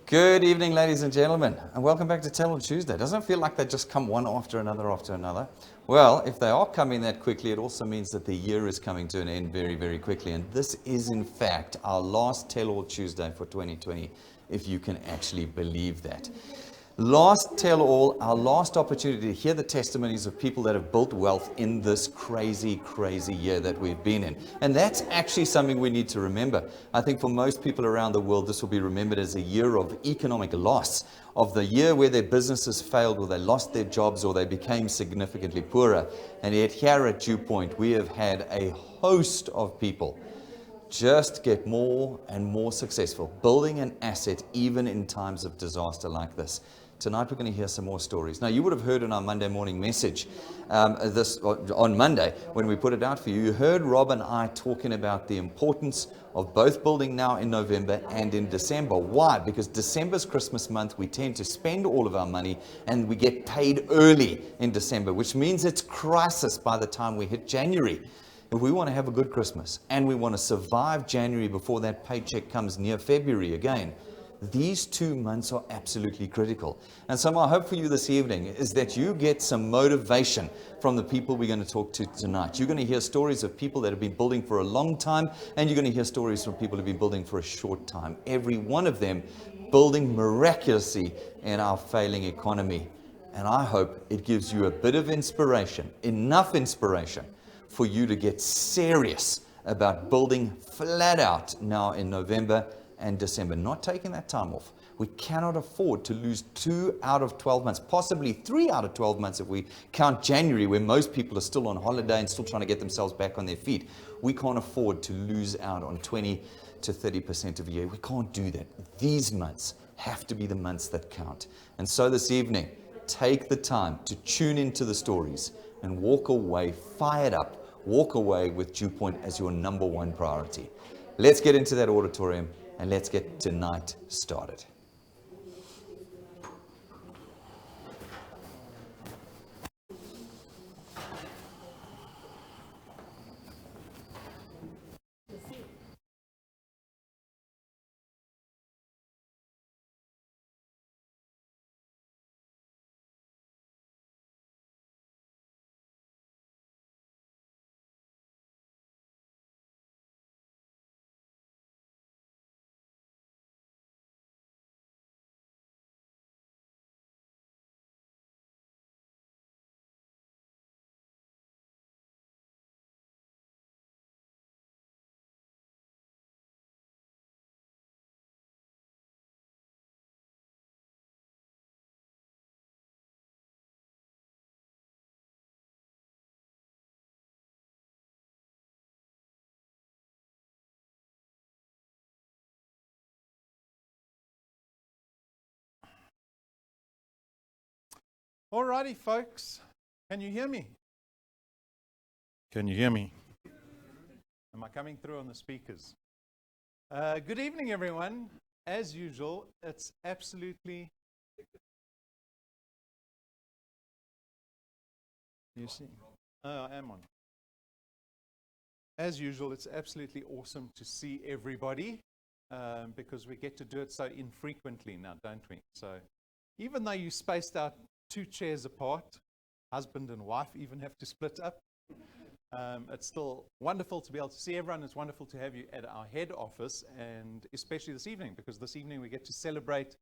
Good evening, ladies and gentlemen, and welcome back to Tell on Tuesday. Doesn't it feel like they just come one after another after another? Well, if they are coming that quickly, it also means that the year is coming to an end very, very quickly. And this is, in fact, our last Tell All Tuesday for 2020, if you can actually believe that. Last Tell All, our last opportunity to hear the testimonies of people that have built wealth in this crazy, crazy year that we've been in. And that's actually something we need to remember. I think for most people around the world, this will be remembered as a year of economic loss, of the year where their businesses failed, or they lost their jobs, or they became significantly poorer. And yet here at DuePoint, we have had a host of people just get more and more successful, building an asset even in times of disaster like this. Tonight we're going to hear some more stories. Now, you would have heard in our Monday morning message, on Monday, when we put it out for you, you heard Rob and I talking about the importance of both building now in November and in December. Why? Because December's Christmas month, we tend to spend all of our money and we get paid early in December, which means it's crisis by the time we hit January. If we want to have a good Christmas and we want to survive January before that paycheck comes near February again, these 2 months are absolutely critical. And so my hope for you this evening is that you get some motivation from the people we're going to talk to tonight. You're going to hear stories of people that have been building for a long time, and you're going to hear stories from people who have been building for a short time. Every one of them building miraculously in our failing economy. And I hope it gives you a bit of inspiration, enough inspiration, for you to get serious about building flat out now in November and December, not taking that time off. We cannot afford to lose 2 out of 12 months, possibly 3 out of 12 months if we count January, where most people are still on holiday and still trying to get themselves back on their feet. We can't afford to lose out on 20 to 30% of a year. We can't do that. These months have to be the months that count. And so this evening, take the time to tune into the stories and walk away fired up. Walk away with DuePoint as your number one priority. Let's get into that auditorium and let's get tonight started. Alrighty, folks. Can you hear me? Can you hear me? Am I coming through on the speakers? Good evening, everyone. As usual, it's absolutely... You see? Oh, I am on. As usual, it's absolutely awesome to see everybody because we get to do it so infrequently now, don't we? So even though you spaced out 2 chairs apart, husband and wife even have to split up. It's still wonderful to be able to see everyone. It's wonderful to have you at our head office, and especially this evening, because this evening we get to celebrate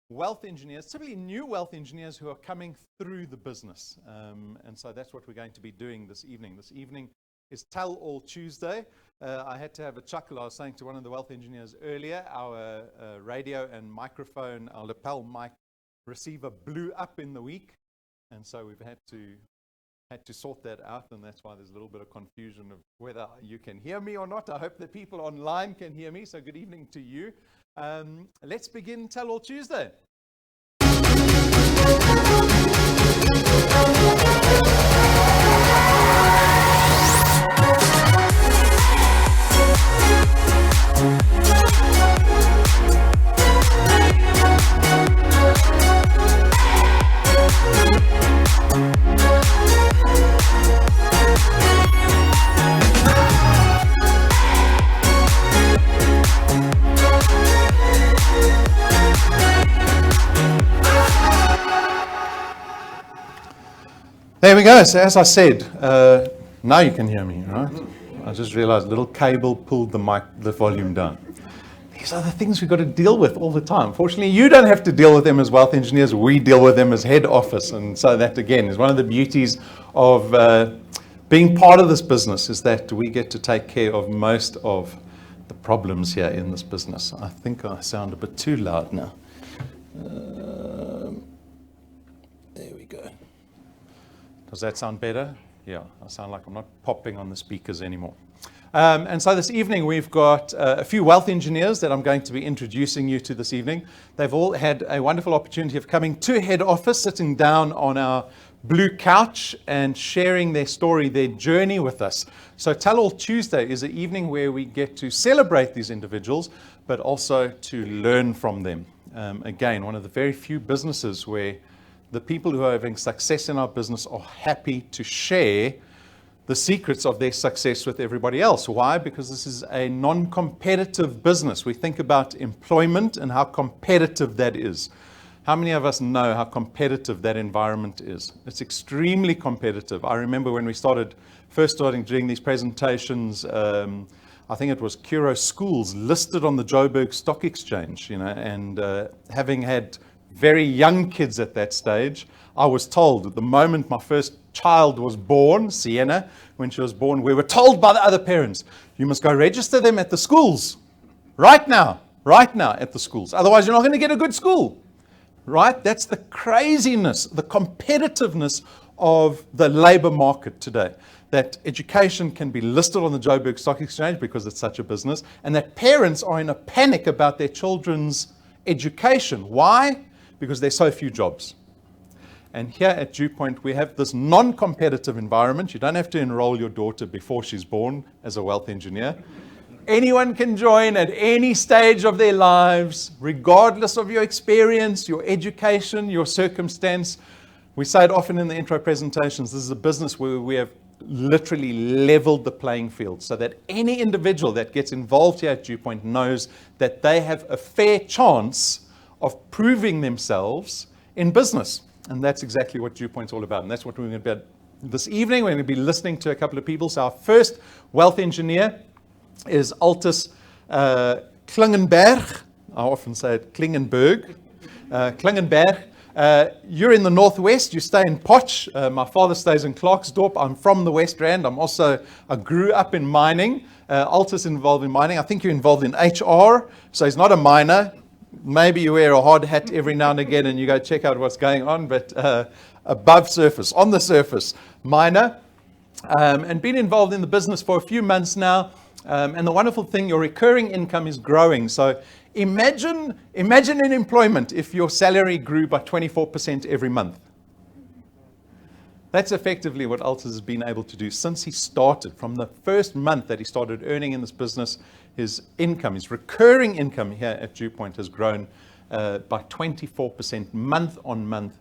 wealth engineers, typically new wealth engineers who are coming through the business. And so that's what we're going to be doing this evening. This evening is Tell All Tuesday. I had to have a chuckle. I was saying to one of the wealth engineers earlier, our radio and microphone, our lapel mic receiver blew up in the week, and so we've had to sort that out, and that's why there's a little bit of confusion of whether you can hear me or not. I hope that people online can hear me, so good evening to you. Let's begin Tell All Tuesday. There we go. So as I said, now you can hear me, right? I just realized a little cable pulled the volume down. These are the things we've got to deal with all the time. Fortunately, you don't have to deal with them as wealth engineers. We deal with them as head office. And so that, again, is one of the beauties of being part of this business, is that we get to take care of most of the problems here in this business. I think I sound a bit too loud now. There we go. Does that sound better? Yeah, I sound like I'm not popping on the speakers anymore. And so this evening we've got a few wealth engineers that I'm going to be introducing you to this evening. They've all had a wonderful opportunity of coming to head office, sitting down on our blue couch and sharing their story, their journey with us. So Tell All Tuesday is an evening where we get to celebrate these individuals, but also to learn from them. Again, one of the very few businesses where the people who are having success in our business are happy to share the secrets of their success with everybody else. Why? Because this is a non-competitive business. We think about employment and how competitive that is. How many of us know how competitive that environment is? It's extremely competitive. I remember when we first starting doing these presentations, I think it was Curo Schools listed on the Joburg Stock Exchange, and having had very young kids at that stage, I was told at the moment my first child was born, Sienna, when she was born, we were told by the other parents, you must go register them at the schools. Right now at the schools. Otherwise, you're not going to get a good school. Right? That's the craziness, the competitiveness of the labor market today. That education can be listed on the Joburg Stock Exchange because it's such a business, and that parents are in a panic about their children's education. Why? Because there's so few jobs. And here at DuePoint, we have this non-competitive environment. You don't have to enroll your daughter before she's born as a wealth engineer. Anyone can join at any stage of their lives, regardless of your experience, your education, your circumstance. We say it often in the intro presentations, this is a business where we have literally leveled the playing field so that any individual that gets involved here at DuePoint knows that they have a fair chance of proving themselves in business. And that's exactly what DuePoint's all about. And that's what we're going to be this evening. We're going to be listening to a couple of people. So our first wealth engineer is Altus Klingenberg. I often say it Klingenberg. Klingenberg. You're in the northwest. You stay in Potch. My father stays in Klerksdorp. I'm from the West Rand. I grew up in mining. Altus involved in mining. I think you're involved in HR. So he's not a miner. Maybe you wear a hard hat every now and again and you go check out what's going on, but above surface, on the surface, miner, and been involved in the business for a few months now. And the wonderful thing, your recurring income is growing. So imagine in employment if your salary grew by 24% every month. That's effectively what Altus has been able to do since he started. From the first month that he started earning in this business, his income, his recurring income here at DuePoint has grown by 24% month on month.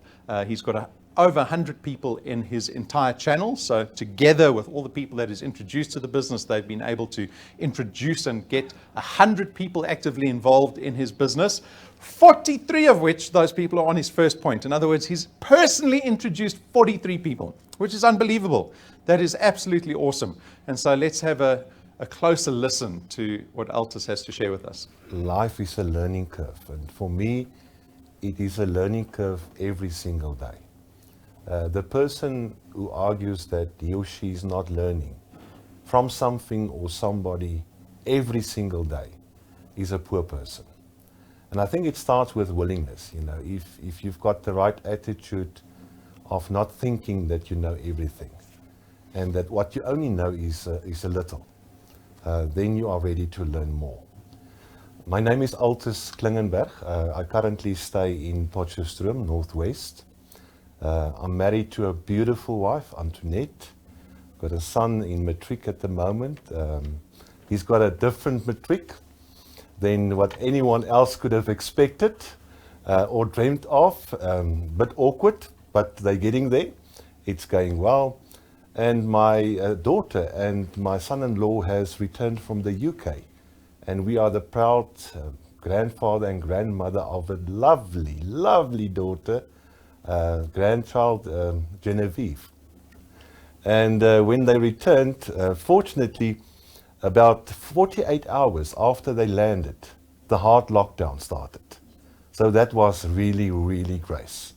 He's got over 100 people in his entire channel. So together with all the people that he's introduced to the business, they've been able to introduce and get 100 people actively involved in his business. 43 of which those people are on his first point. In other words, he's personally introduced 43 people, which is unbelievable. That is absolutely awesome. And so let's have a closer listen to what Altus has to share with us. Life is a learning curve, and for me, it is a learning curve every single day. The person who argues that he or she is not learning from something or somebody every single day is a poor person. And I think it starts with willingness. If you've got the right attitude of not thinking that you know everything, and that what you only know is a little, then you are ready to learn more. My name is Altus Klingenberg. I currently stay in Potchefstroom, Northwest. I'm married to a beautiful wife, Antoinette. Got a son in matric at the moment. He's got a different matric than what anyone else could have expected or dreamt of. Bit awkward, but they're getting there. It's going well. And my daughter and my son-in-law has returned from the UK. And we are the proud grandfather and grandmother of a lovely, lovely daughter, grandchild Genevieve. And when they returned, fortunately, about 48 hours after they landed, the hard lockdown started. So that was really, really grace.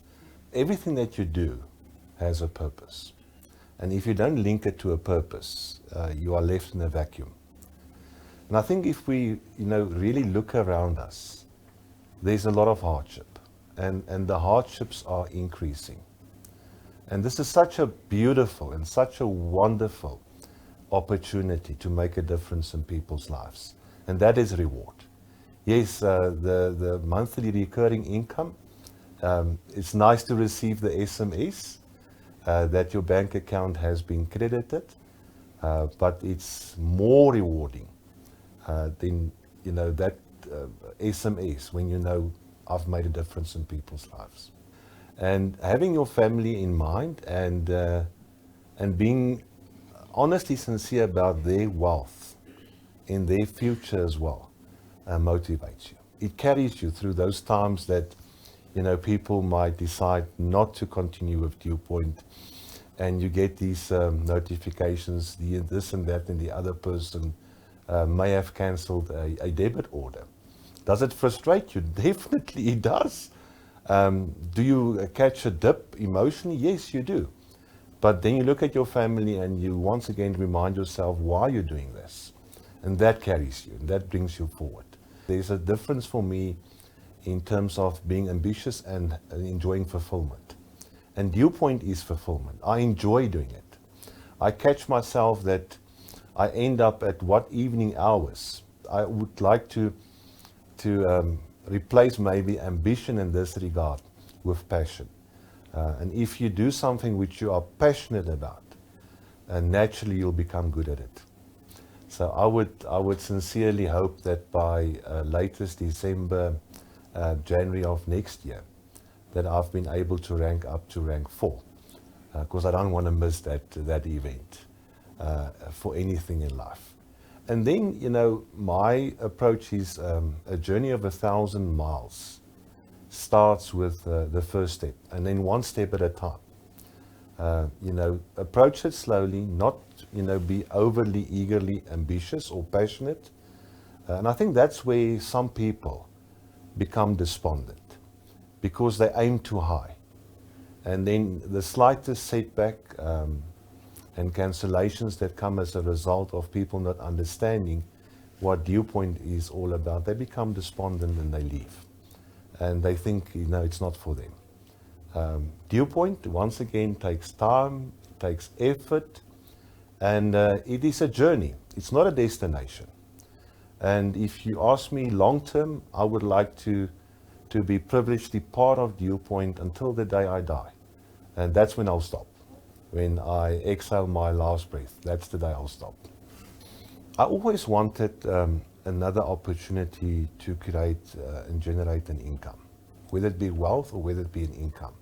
Everything that you do has a purpose. And if you don't link it to a purpose, you are left in a vacuum. And I think if we, really look around us, there's a lot of hardship. And the hardships are increasing. And this is such a beautiful and such a wonderful opportunity to make a difference in people's lives. And that is reward. Yes, the monthly recurring income, it's nice to receive the SMS that your bank account has been credited, but it's more rewarding than that SMS when I've made a difference in people's lives. And having your family in mind and being honestly sincere about their wealth in their future as well motivates you. It carries you through those times that people might decide not to continue with DuePoint, and you get these notifications, this and that, and the other person may have cancelled a debit order. Does it frustrate you? Definitely it does. Do you catch a dip emotionally? Yes, you do. But then you look at your family and you once again remind yourself why you're doing this. And that carries you, and that brings you forward. There's a difference for me in terms of being ambitious and enjoying fulfillment. And DuePoint is fulfillment. I enjoy doing it. I catch myself that I end up at what evening hours. I would like to replace maybe ambition in this regard with passion. And if you do something which you are passionate about, naturally you'll become good at it. So I would sincerely hope that by latest December, January of next year, that I've been able to rank up to rank 4, because I don't want to miss that event for anything in life. And then, my approach is a journey of 1,000 miles starts with the first step, and then one step at a time. Approach it slowly, not, be overly eagerly ambitious or passionate. And I think that's where some people become despondent, because they aim too high. And then the slightest setback and cancellations that come as a result of people not understanding what DuePoint is all about, they become despondent and they leave. And they think, it's not for them. DuePoint, once again, takes time, takes effort, and it is a journey. It's not a destination. And if you ask me long term, I would like to be privilegedly part of DuePoint until the day I die. And that's when I'll stop. When I exhale my last breath, that's the day I'll stop. I always wanted another opportunity to create and generate an income, whether it be wealth or whether it be an income.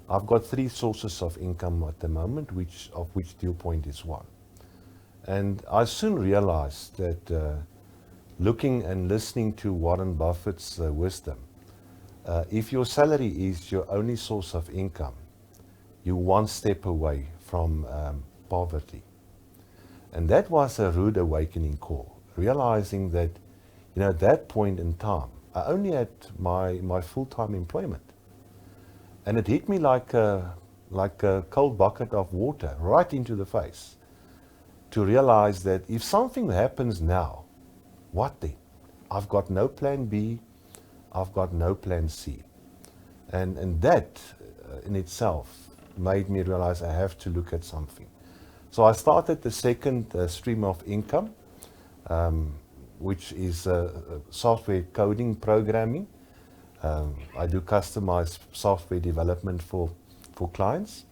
I've got 3 sources of income at the moment, of which DuePoint is one. And I soon realized that looking and listening to Warren Buffett's wisdom, if your salary is your only source of income, you're one step away from poverty. And that was a rude awakening call, realizing that, at that point in time, I only had my full-time employment. And it hit me like a cold bucket of water right into the face, to realize that if something happens now, what then? I've got no plan B, I've got no plan C. And that in itself made me realize I have to look at something. So I started the second stream of income, which is software coding programming. I do customized software development for clients.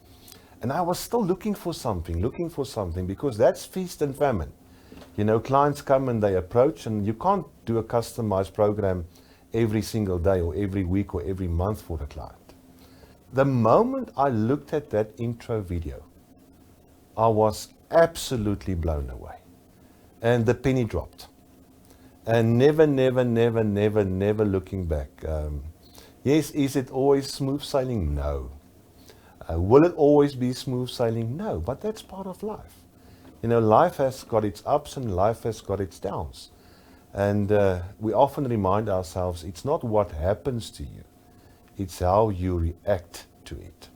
And I was still looking for something, because that's feast and famine. Clients come and they approach, and you can't do a customized program every single day or every week or every month for a client. The moment I looked at that intro video, I was absolutely blown away. And the penny dropped. And never looking back. Yes, is it always smooth sailing? No. Will it always be smooth sailing? No, but that's part of life. Life has got its ups and life has got its downs. And we often remind ourselves it's not what happens to you, it's how you react to it.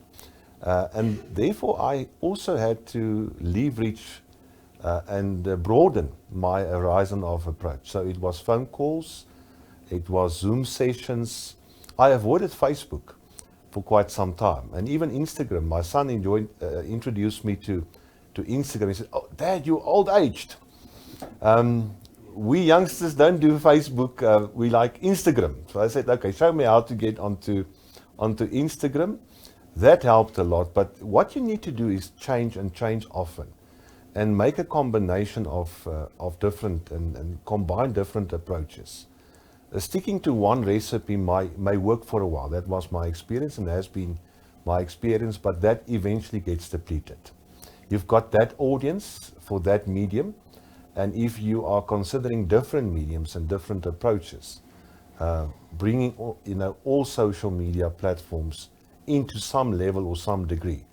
And therefore, I also had to leverage and broaden my horizon of approach. So it was phone calls, it was Zoom sessions. I avoided Facebook for quite some time, and even Instagram. My son introduced me to Instagram. He said, "Oh, Dad, you're old-aged. We youngsters don't do Facebook. We like Instagram." So I said, "Okay, show me how to get onto Instagram." That helped a lot. But what you need to do is change and change often, and make a combination of different and combine different approaches. Sticking to one recipe may work for a while. That was my experience and has been my experience, but that eventually gets depleted. You've got that audience for that medium, and if you are considering different mediums and different approaches, bringing all social media platforms into some level or some degree.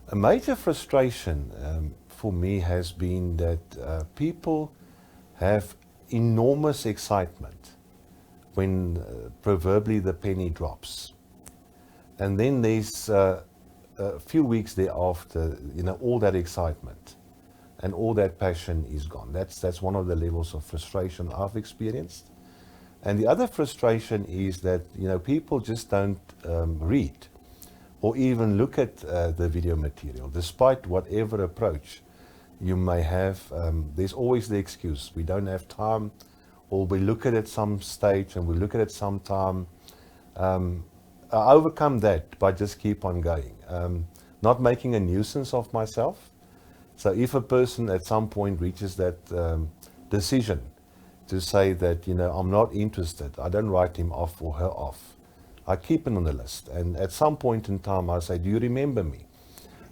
A major frustration for me has been that people have enormous excitement when proverbially the penny drops. And then there's a few weeks thereafter, all that excitement and all that passion is gone. That's one of the levels of frustration I've experienced. And the other frustration is that, people just don't read or even look at the video material. Despite whatever approach you may have, there's always the excuse, we don't have time, or we look at it some stage and we look at it some time. I overcome that by just keep on going, not making a nuisance of myself. So if a person at some point reaches that decision to say that, I'm not interested, I don't write him off or her off. I keep him on the list. And at some point in time, I say, do you remember me?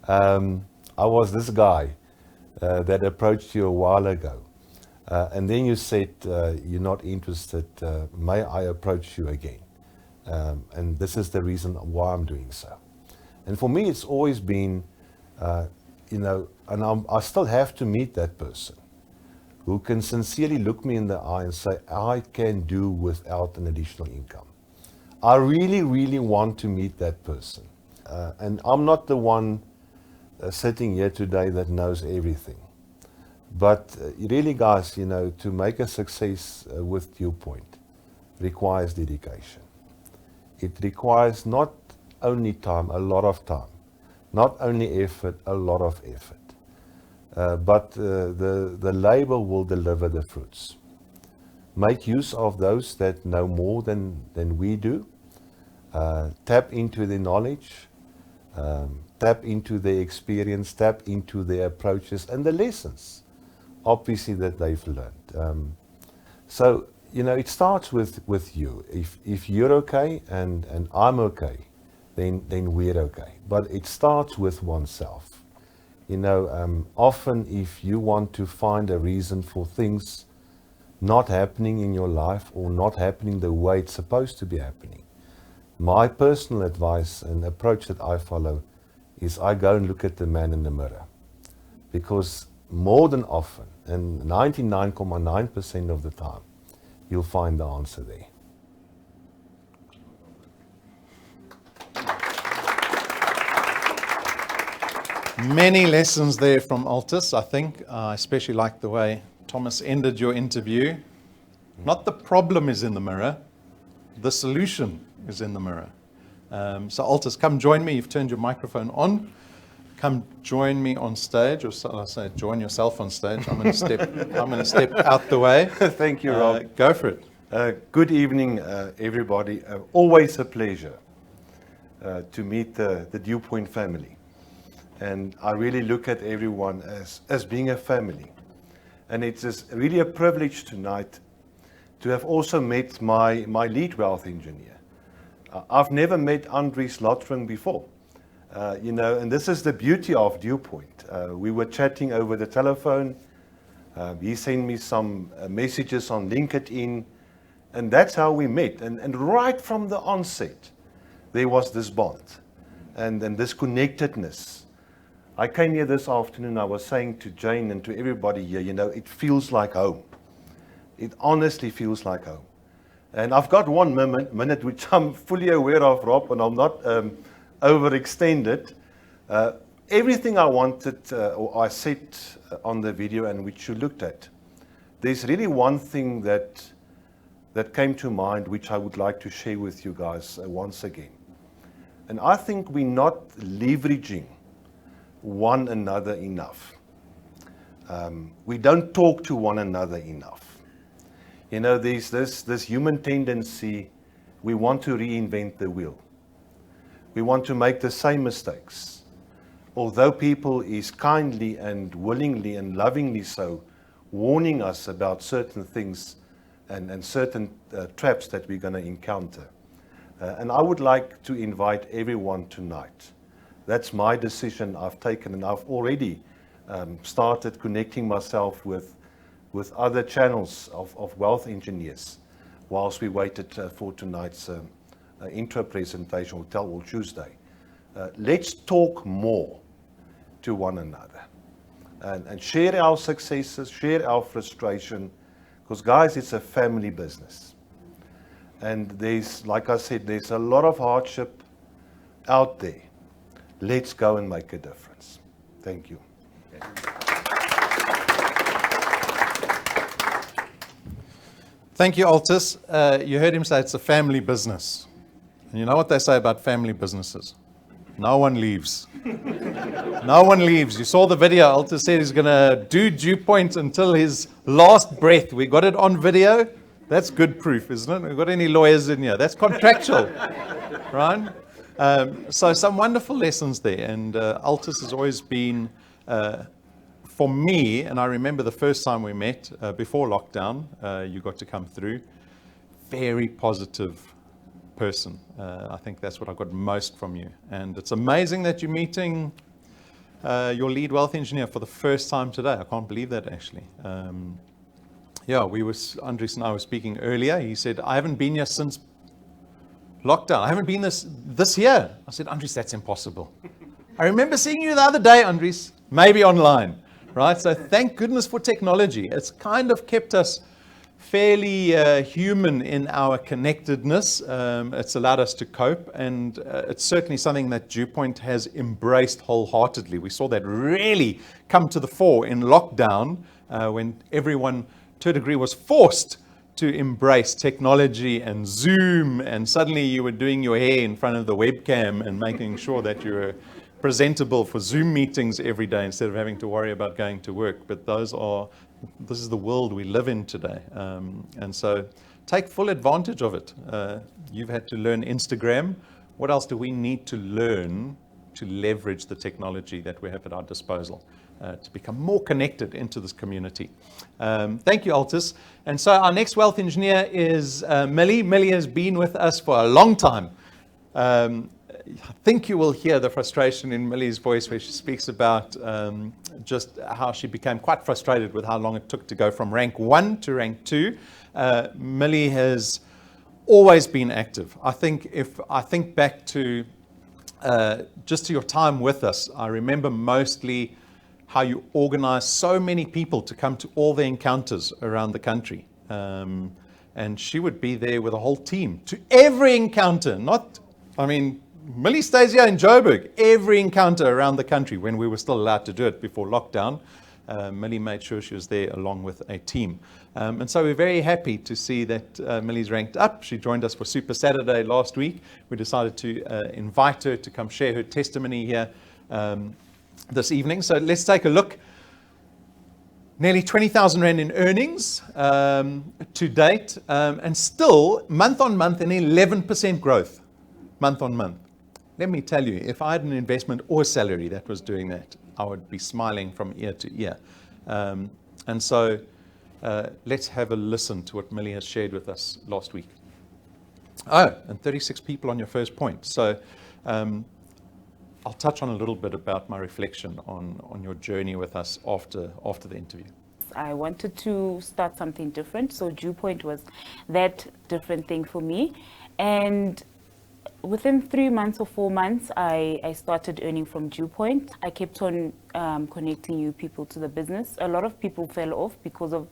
I was this guy that approached you a while ago. And then you said, you're not interested, may I approach you again? And this is the reason why I'm doing so. And for me, it's always been, and I still have to meet that person who can sincerely look me in the eye and say, I can do without an additional income. I really, really want to meet that person. And I'm not the one sitting here today that knows everything. But really, guys, to make a success with DuePoint requires dedication. It requires not only time, a lot of time. Not only effort, a lot of effort. But the labor will deliver the fruits. Make use of those that know more than we do. Tap into their knowledge. Tap into their experience. Tap into their approaches and the lessons, obviously, that they've learned. So, it starts with you. If you're okay and I'm okay, then we're okay. But it starts with oneself. Often if you want to find a reason for things not happening in your life or not happening the way it's supposed to be happening, my personal advice and approach that I follow is I go and look at the man in the mirror. Because more than often, and 99.9% of the time, you'll find the answer there. Many lessons there from Altus, I think. I especially like the way Thomas ended your interview. Not the problem is in the mirror, the solution is in the mirror. So Altus, come join me. You've turned your microphone on. Come join me on stage, or shall I say, join yourself on stage. I'm going to step out the way. Thank you, Rob. Go for it. Good evening, everybody. Always a pleasure to meet the DuePoint family. And I really look at everyone as being a family. And it's really a privilege tonight to have also met my lead wealth engineer. I've never met Andries Lotring before. And this is the beauty of DuePoint. We were chatting over the telephone. He sent me some messages on LinkedIn, and that's how we met. And right from the onset, there was this bond. and this connectedness. I came here this afternoon, I was saying to Jane and to everybody here, you know, it feels like home. It honestly feels like home. And I've got 1 minute which I'm fully aware of, Rob, and I'll not overextend it. Everything I wanted, or I said on the video and which you looked at, there's really one thing that came to mind which I would like to share with you guys once again. And I think we're not leveraging one another enough. We don't talk to one another enough. You know, there's this human tendency, we want to reinvent the wheel. We want to make the same mistakes. Although people is kindly and willingly and lovingly so warning us about certain things and certain traps that we're going to encounter. And I would like to invite everyone tonight. That's my decision I've taken, and I've already started connecting myself with other channels of wealth engineers whilst we waited for tonight's intro presentation, or Tell All Tuesday. Let's talk more to one another and share our successes, share our frustration, because guys, it's a family business. And there's, like I said, there's a lot of hardship out there. Let's go and make a difference. Thank you. Thank you, Altus. You heard him say it's a family business. And you know what they say about family businesses? No one leaves. No one leaves. You saw the video. Altus said he's going to do DuePoint until his last breath. We got it on video. That's good proof, isn't it? We've got any lawyers in here? That's contractual, right? So some wonderful lessons there. And Altus has always been, for me, and I remember the first time we met before lockdown, you got to come through, very positive person. I think that's what I got most from you. And it's amazing that you're meeting your lead wealth engineer for the first time today. I can't believe that, actually. Andries and I were speaking earlier. He said, I haven't been here since lockdown. I haven't been this year. I said, Andries, that's impossible. I remember seeing you the other day, Andries, maybe online, right? So thank goodness for technology. It's kind of kept us fairly human in our connectedness. It's allowed us to cope, and it's certainly something that DuePoint has embraced wholeheartedly. We saw that really come to the fore in lockdown when everyone, to a degree, was forced to embrace technology and Zoom, and suddenly you were doing your hair in front of the webcam and making sure that you were presentable for Zoom meetings every day instead of having to worry about going to work. But this is the world we live in today. And so take full advantage of it. You've had to learn Instagram. What else do we need to learn to leverage the technology that we have at our disposal to become more connected into this community? Thank you, Altus. And so our next wealth engineer is Millie. Millie has been with us for a long time. I think you will hear the frustration in Millie's voice where she speaks about just how she became quite frustrated with how long it took to go from rank 1 to rank 2. Millie has always been active. I think if I think back to just to your time with us, I remember mostly how you organized so many people to come to all the encounters around the country. And she would be there with a whole team to every encounter. Millie stays here in Joburg, every encounter around the country when we were still allowed to do it before lockdown. Millie made sure she was there along with a team. And so we're very happy to see that Millie's ranked up. She joined us for Super Saturday last week. We decided to invite her to come share her testimony here this evening. So let's take a look. Nearly 20,000 Rand in earnings to date, and still month on month an 11% growth, month on month. Let me tell you, if I had an investment or a salary that was doing that, I would be smiling from ear to ear. And so let's have a listen to what Millie has shared with us last week. Oh, and 36 people on your first point. So I'll touch on a little bit about my reflection on your journey with us after the interview. I wanted to start something different, so DuePoint was that different thing for me. And within 3 months or 4 months, I started earning from DuePoint. I kept on connecting new people to the business. A lot of people fell off because of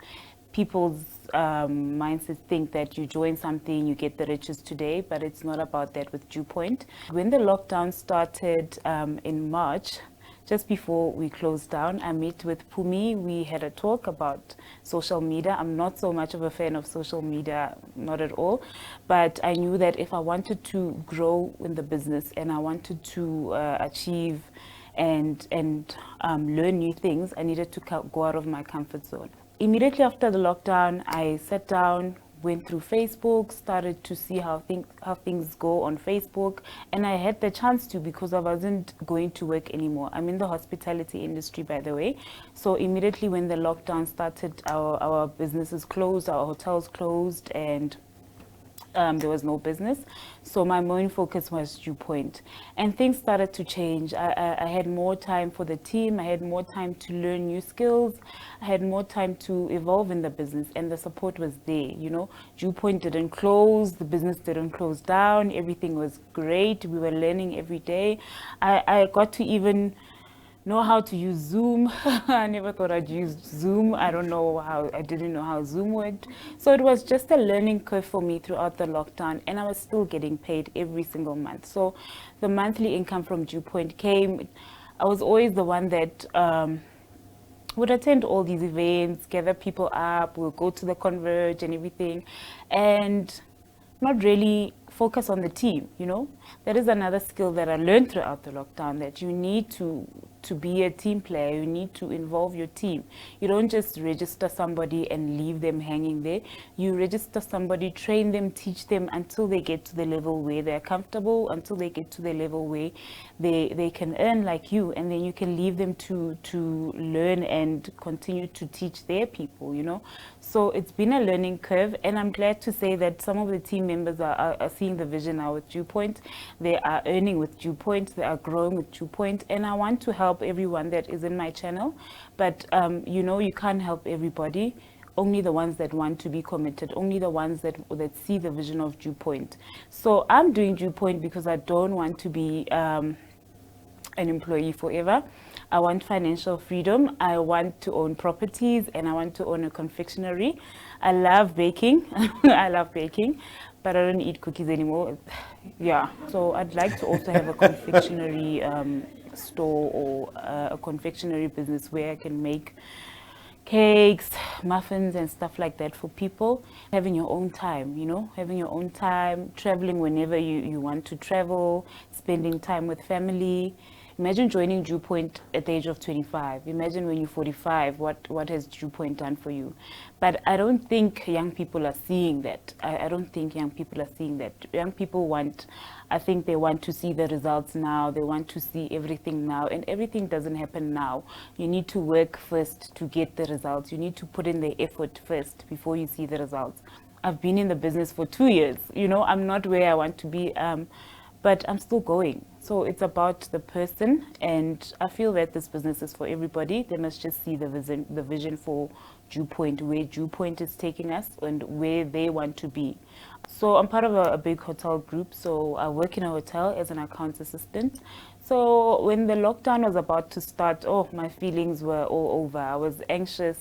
people's mindsets think that you join something, you get the riches today, but it's not about that with DuePoint. When the lockdown started in March, just before we closed down, I met with Pumi. We had a talk about social media. I'm not so much of a fan of social media, not at all. But I knew that if I wanted to grow in the business and I wanted to achieve and learn new things, I needed to go out of my comfort zone. Immediately after the lockdown, I sat down, went through Facebook, started to see how things go on Facebook, and I had the chance to because I wasn't going to work anymore. I'm in the hospitality industry, by the way. So immediately when the lockdown started, our businesses closed, our hotels closed, and there was no business. So my main focus was DuePoint. And things started to change. I had more time for the team. I had more time to learn new skills. I had more time to evolve in the business, and the support was there. You know, DuePoint didn't close. The business didn't close down. Everything was great. We were learning every day. I got to even know how to use Zoom. I never thought I'd use Zoom. I didn't know how Zoom worked. So it was just a learning curve for me throughout the lockdown, and I was still getting paid every single month. So the monthly income from DuePoint came. I was always the one that would attend all these events, gather people up, we'll go to the Converge and everything, and not really focus on the team, you know. That is another skill that I learned throughout the lockdown, that you need to be a team player. You need to involve your team. You don't just register somebody and leave them hanging there. You register somebody, train them, teach them until they get to the level where they're comfortable, until they get to the level where they can earn like you, and then you can leave them to learn and continue to teach their people, you know. So it's been a learning curve, and I'm glad to say that some of the team members are seeing the vision now with DuePoint. They are earning with DuePoint. They are growing with DuePoint, and I want to help everyone that is in my channel, but you know, you can't help everybody. Only the ones that want to be committed, only the ones that see the vision of DuePoint. So I'm doing DuePoint because I don't want to be an employee forever. I want financial freedom. I want to own properties, and I want to own a confectionery. I love baking. I love baking, but I don't eat cookies anymore. Yeah, so I'd like to also have a confectionery store or a confectionery business where I can make cakes, muffins, and stuff like that for people. Having your own time, you know, having your own time, traveling whenever you want to travel, spending time with family. Imagine joining DuePoint at the age of 25. Imagine when you're 45, what has DuePoint done for you? But I don't think young people are seeing that. I don't think young people are seeing that. Young people I think they want to see the results now. They want to see everything now, and everything doesn't happen now. You need to work first to get the results. You need to put in the effort first before you see the results. I've been in the business for 2 years. You know, I'm not where I want to be, but I'm still going. So it's about the person, and I feel that this business is for everybody. They must just see the vision for DuePoint, where DuePoint is taking us and where they want to be. So I'm part of a big hotel group, so I work in a hotel as an accounts assistant. So when the lockdown was about to start, my feelings were all over. I was anxious.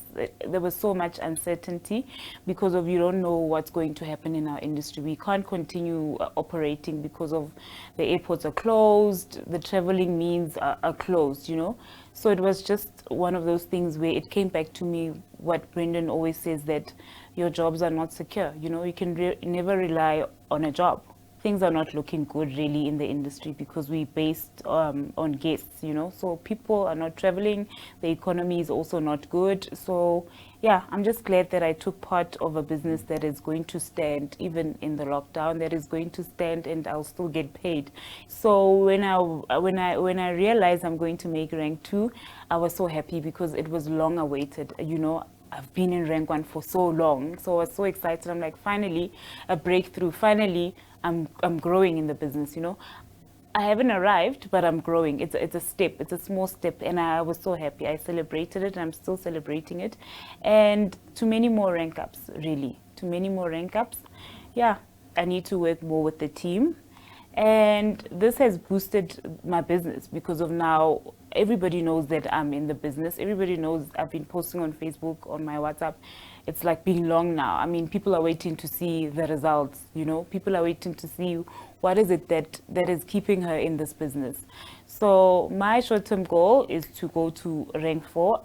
There was so much uncertainty because of you don't know what's going to happen in our industry. We can't continue operating because of the airports are closed, the traveling means are closed, you know. So it was just one of those things where it came back to me what Brendan always says, that your jobs are not secure. You know, you can never rely on a job. Things are not looking good really in the industry because we're based on guests, you know. So people are not traveling. The economy is also not good. So yeah, I'm just glad that I took part of a business that is going to stand even in the lockdown, that is going to stand, and I'll still get paid. So when I realized I'm going to make rank 2, I was so happy because it was long awaited, you know. I've been in rank 1 for so long, so I was so excited. I'm like, finally a breakthrough, finally I'm growing in the business, you know. I haven't arrived, but I'm growing. It's a step. It's a small step, and I was so happy. I celebrated it, and I'm still celebrating it. And to many more rank ups, really. To many more rank ups. Yeah, I need to work more with the team, And this has boosted my business because of now everybody knows that I'm in the business. Everybody knows I've been posting on Facebook, on my WhatsApp. It's like being long now. I mean, people are waiting to see the results, you know. People are waiting to see what is it that is keeping her in this business. So my short-term goal is to go to rank 4.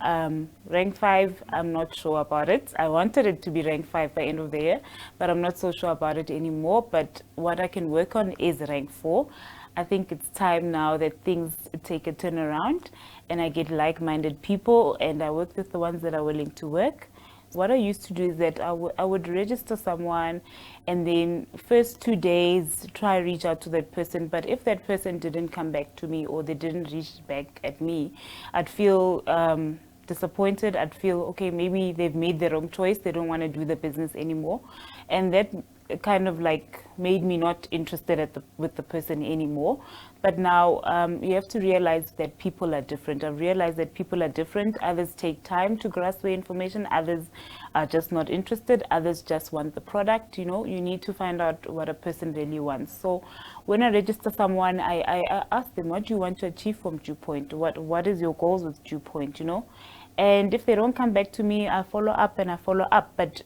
Rank 5, I'm not sure about it. I wanted it to be rank 5 by end of the year, but I'm not so sure about it anymore. But what I can work on is rank 4. I think it's time now that things take a turnaround and I get like-minded people and I work with the ones that are willing to work. What I used to do is that I would register someone and then first 2 days try reach out to that person. But if that person didn't come back to me or they didn't reach back at me, I'd feel disappointed. I'd feel, okay, maybe they've made the wrong choice. They don't want to do the business anymore. And that kind of like made me not interested with the person anymore. But now you have to realize that people are different. I've realized that people are different. Others take time to grasp the information. Others are just not interested. Others just want the product. You know, you need to find out what a person really wants. So when I register someone, I ask them, what do you want to achieve from DuePoint? What is your goals with DuePoint, you know? And if they don't come back to me, I follow up and I follow up. But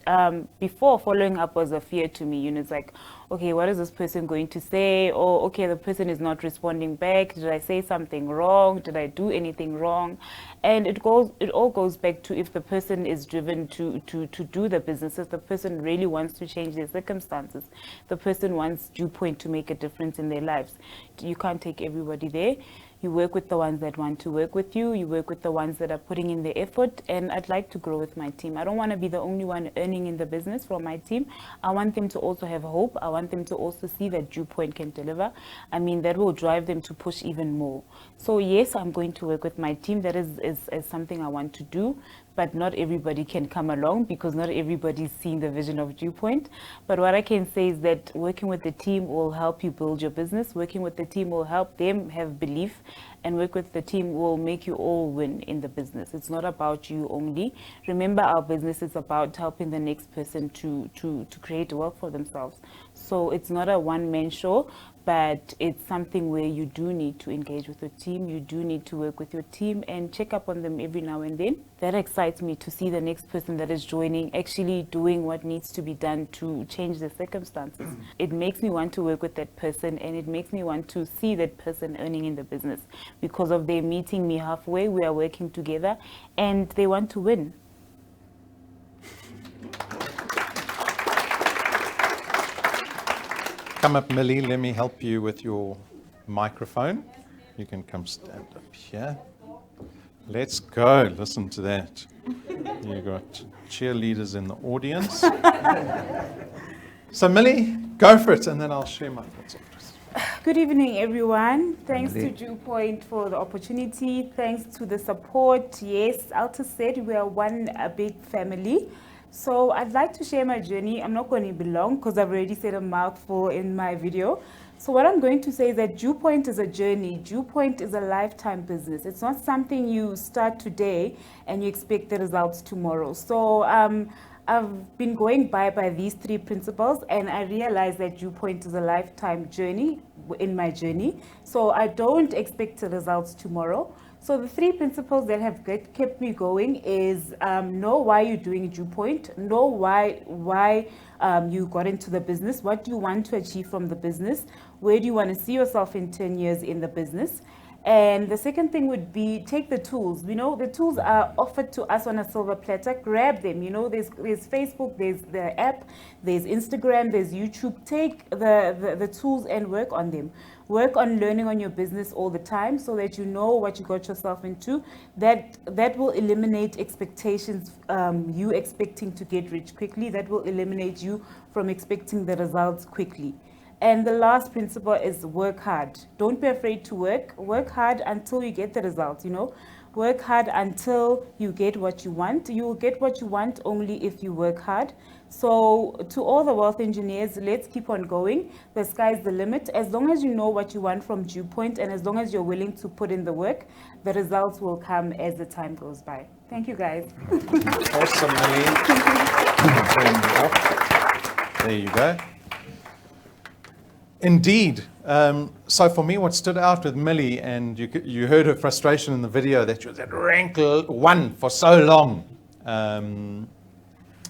before, following up was a fear to me. You know, it's like, okay, what is this person going to say? Or, okay, the person is not responding back. Did I say something wrong? Did I do anything wrong? And it all goes back to if the person is driven to do the business, if the person really wants to change their circumstances, the person wants DuePoint to make a difference in their lives. You can't take everybody there. You work with the ones that want to work with you. You work with the ones that are putting in the effort. And I'd like to grow with my team. I don't want to be the only one earning in the business from my team. I want them to also have hope. I want them to also see that DuePoint can deliver. I mean, that will drive them to push even more. So yes, I'm going to work with my team. That is something I want to do. But not everybody can come along because not everybody is seeing the vision of DuePoint. But what I can say is that working with the team will help you build your business. Working with the team will help them have belief. And work with the team will make you all win in the business. It's not about you only. Remember, our business is about helping the next person to create wealth for themselves. So it's not a one-man show, but it's something where you do need to engage with your team. You do need to work with your team and check up on them every now and then. That excites me to see the next person that is joining actually doing what needs to be done to change the circumstances. It makes me want to work with that person and it makes me want to see that person earning in the business because of they meeting me halfway. We are working together and they want to win. Come up, Millie. Let me help you with your microphone. You can come stand up here. Let's go. Listen to that. You got cheerleaders in the audience. So, Millie, go for it, and then I'll share my thoughts on this. Good evening, everyone. Thanks to DuePoint for the opportunity. Thanks to the support. Yes, Altus said we are one big family. So I'd like to share my journey. I'm not going to be long because I've already said a mouthful in my video. So what I'm going to say is that DuePoint is a journey. DuePoint is a lifetime business. It's not something you start today and you expect the results tomorrow. So I've been going by these 3 principles and I realized that DuePoint is a lifetime journey in my journey. So I don't expect the results tomorrow. So the 3 principles that have kept me going is know why you're doing DuePoint, know why you got into the business, what do you want to achieve from the business, where do you want to see yourself in 10 years in the business. And the second thing would be take the tools. You know, the tools are offered to us on a silver platter. Grab them. You know, there's Facebook, there's the app, there's Instagram, there's YouTube. Take the tools and work on them. Work on learning on your business all the time so that you know what you got yourself into. That will eliminate expectations, you expecting to get rich quickly. That will eliminate you from expecting the results quickly. And the last principle is work hard. Don't be afraid to work. Work hard until you get the results, you know. Work hard until you get what you want. You will get what you want only if you work hard. So to all the wealth engineers, let's keep on going. The sky's the limit. As long as you know what you want from DuePoint and as long as you're willing to put in the work, the results will come as the time goes by. Thank you, guys. Awesome, Millie. There you go. Indeed, So for me, what stood out with Millie, and you heard her frustration in the video that she was at rank 1 for so long.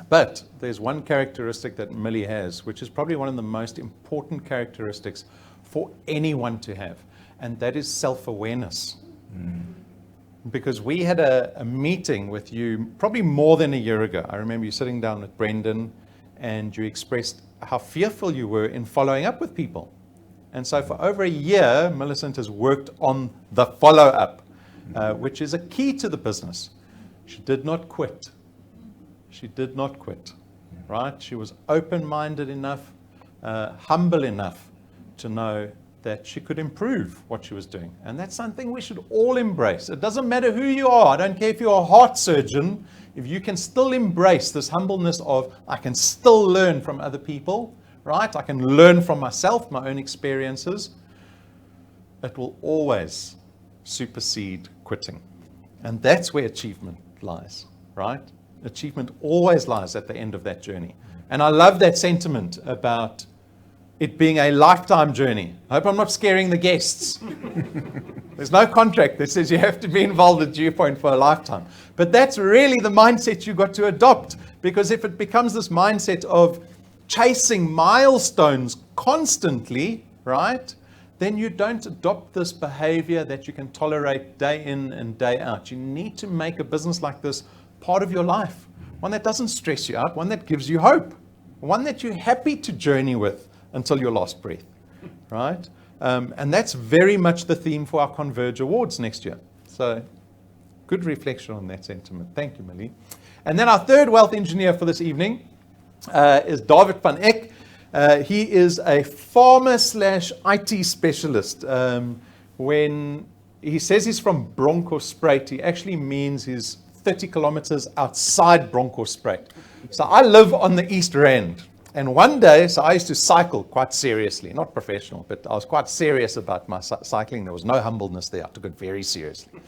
But there's one characteristic that Millie has, which is probably one of the most important characteristics for anyone to have, and that is self-awareness. Because we had a meeting with you probably more than a year ago. I remember you sitting down with Brendan, and you expressed how fearful you were in following up with people. And so for over a year, Millicent has worked on the follow-up, which is a key to the business. She did not quit. She did not quit, right? She was open-minded enough, humble enough to know that she could improve what she was doing. And that's something we should all embrace. It doesn't matter who you are. I don't care if you're a heart surgeon. If you can still embrace this humbleness of, I can still learn from other people, right? I can learn from myself, my own experiences. It will always supersede quitting. And that's where achievement lies, right? Achievement always lies at the end of that journey. And I love that sentiment about it being a lifetime journey. I hope I'm not scaring the guests. There's no contract that says you have to be involved at DuePoint for a lifetime. But that's really the mindset you've got to adopt. Because if it becomes this mindset of chasing milestones constantly, right, then you don't adopt this behavior that you can tolerate day in and day out. You need to make a business like this part of your life, one that doesn't stress you out, one that gives you hope, one that you're happy to journey with until your last breath, right? And that's very much the theme for our Converge Awards next year. So good reflection on that sentiment. Thank you, Millie. And then our third wealth engineer for this evening is David van Eck. He is a farmer/IT specialist. When he says he's from Bronkhorstspruit, he actually means he's 30 kilometers outside Bronkhorstspruit. So I live on the East Rand. And one day, so I used to cycle quite seriously, not professional, but I was quite serious about my cycling. There was no humbleness there. I took it very seriously.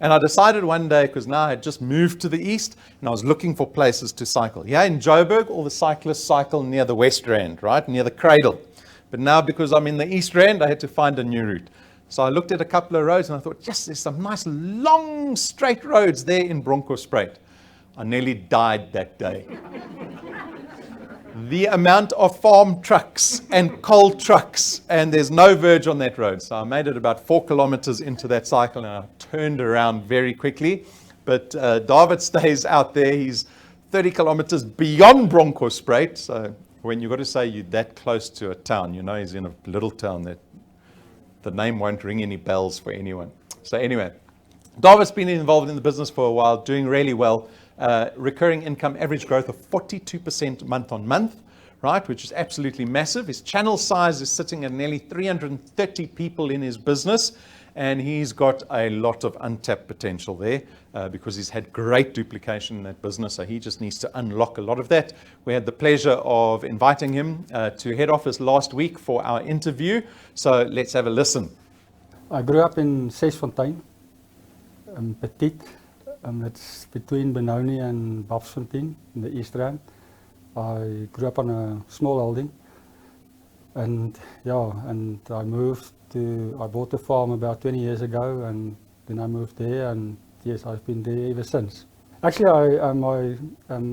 And I decided one day, because now I had just moved to the east, and I was looking for places to cycle. Yeah, in Joburg, all the cyclists cycle near the West Rand, right, near the cradle. But now, because I'm in the East Rand, I had to find a new route. So I looked at a couple of roads, and I thought, yes, there's some nice, long, straight roads there in Bronkhorstspruit. I nearly died that day. The amount of farm trucks and coal trucks, and there's no verge on that road. So I made it about 4 kilometers into that cycle, and I turned around very quickly. But David stays out there. He's 30 kilometers beyond Bronkhorstspruit. So when you've got to say you're that close to a town, you know he's in a little town that the name won't ring any bells for anyone. So anyway, David's been involved in the business for a while, doing really well. Recurring income average growth of 42% month on month, right, which is absolutely massive. His channel size is sitting at nearly 330 people in his business, and he's got a lot of untapped potential there because he's had great duplication in that business, so he just needs to unlock a lot of that. We had the pleasure of inviting him to head office last week for our interview, so let's have a listen. I grew up in Sesfontein, Petit. It's between Benoni and Bafsfontein in the East Rand. I grew up on a small holding, and I bought a farm about 20 years ago, and then I moved there, and yes, I've been there ever since. Actually, my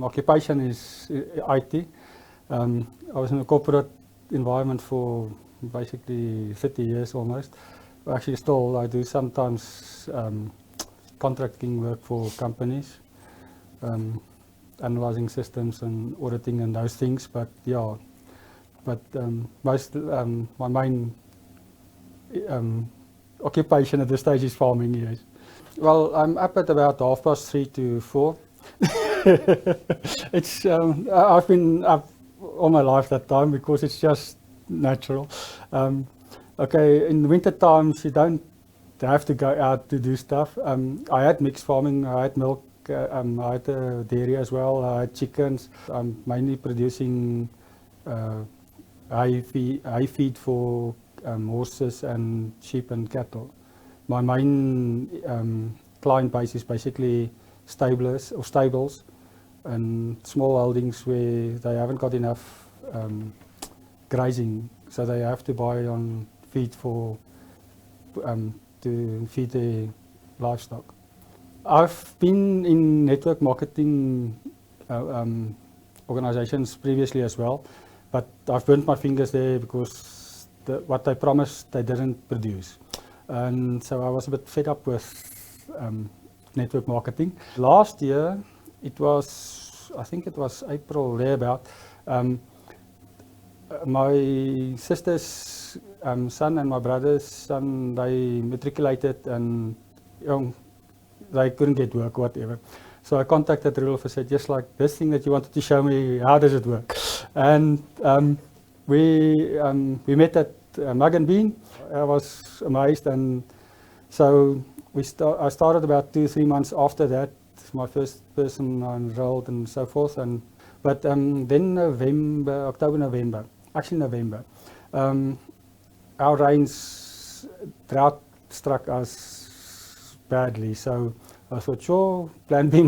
occupation is IT. I was in a corporate environment for basically 30 years almost. Actually, still I do sometimes contracting work for companies, analyzing systems and auditing and those things. But yeah, my main occupation at this stage is farming. Yes. Well, I'm up at about 3:30 to 4. It's I've been up all my life that time because it's just natural. Okay, in the winter times you don't have to go out to do stuff. I had mixed farming, I had milk, I had dairy as well, I had chickens. I'm mainly producing hay feed for horses and sheep and cattle. My main client base is basically stables and small holdings where they haven't got enough grazing, so they have to buy on feed to feed the livestock. I've been in network marketing organizations previously as well, but I've burnt my fingers there because what they promised they didn't produce. And so I was a bit fed up with network marketing. Last year, I think it was April thereabout, my sister's son and my brother's son, they matriculated and they couldn't get work, whatever. So I contacted Rudolf and said, just like this thing that you wanted to show me, how does it work? And we met at Mug and Bean. I was amazed, and so I started about 2-3 months after that. My first person I enrolled and so forth. But then October, November, our rains, drought struck us badly. So I thought, sure, plan B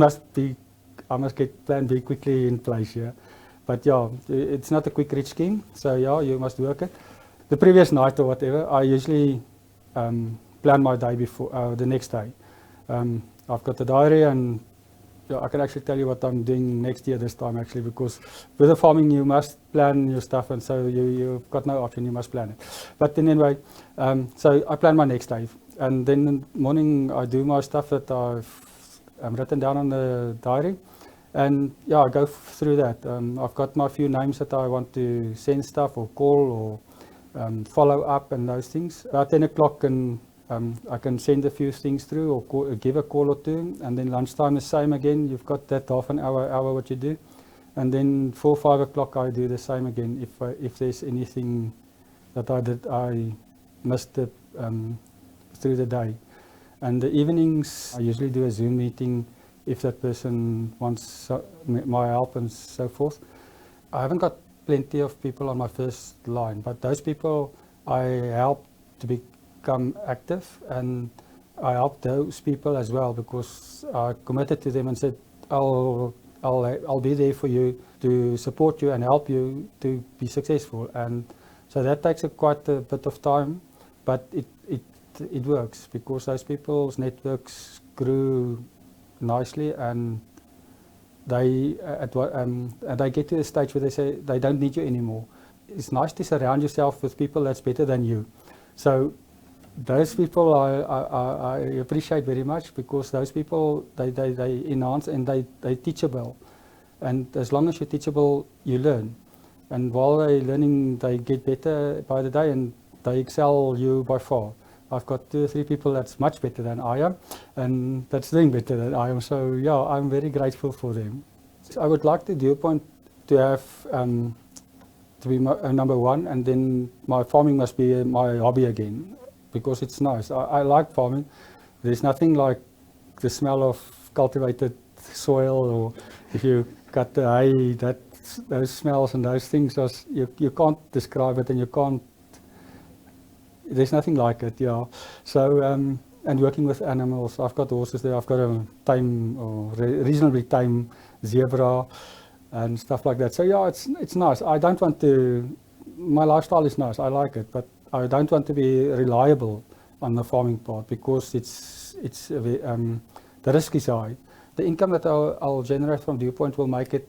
I must get plan B quickly in place here. But yeah, it's not a quick reach scheme. So yeah, you must work it. The previous night or whatever, I usually plan my day before, the next day. I've got the diary, and I can actually tell you what I'm doing next year this time actually, because with the farming you must plan your stuff, and so you've got no option, you must plan it. But then anyway, so I plan my next day, and then in the morning I do my stuff that I've written down on the diary, and yeah, I go through that. I've got my few names that I want to send stuff or call or follow up and those things. About 10 o'clock and I can send a few things through or give a call or two, and then lunchtime is same again. You've got that half an hour what you do, and then 4-5 o'clock I do the same again if there's anything that I missed through the day. And the evenings I usually do a Zoom meeting if that person wants my help and so forth. I haven't got plenty of people on my first line, but those people I help to become active, and I help those people as well because I committed to them and said I'll be there for you to support you and help you to be successful. And so that takes quite a bit of time, but it works because those people's networks grew nicely, and they get to the stage where they say they don't need you anymore. It's nice to surround yourself with people that's better than you. So those people I appreciate very much, because those people they enhance and they teachable, and as long as you're teachable you learn, and while they're learning they get better by the day and they excel you by far. I've got 2 or 3 people that's much better than I am, and that's doing better than I am. So yeah, I'm very grateful for them. So I would like the DuePoint to have to be number 1, and then my farming must be my hobby again, because it's nice. I like farming. There's nothing like the smell of cultivated soil, or if you cut the hay, those smells and those things, you can't describe it, and you can't. There's nothing like it, yeah. So, and working with animals, I've got horses there. I've got a tame or reasonably tame zebra and stuff like that. So yeah, it's nice. I don't want to. My lifestyle is nice. I like it, but I don't want to be reliable on the farming part, because it's the risk is high. The income that I'll generate from DuePoint will make it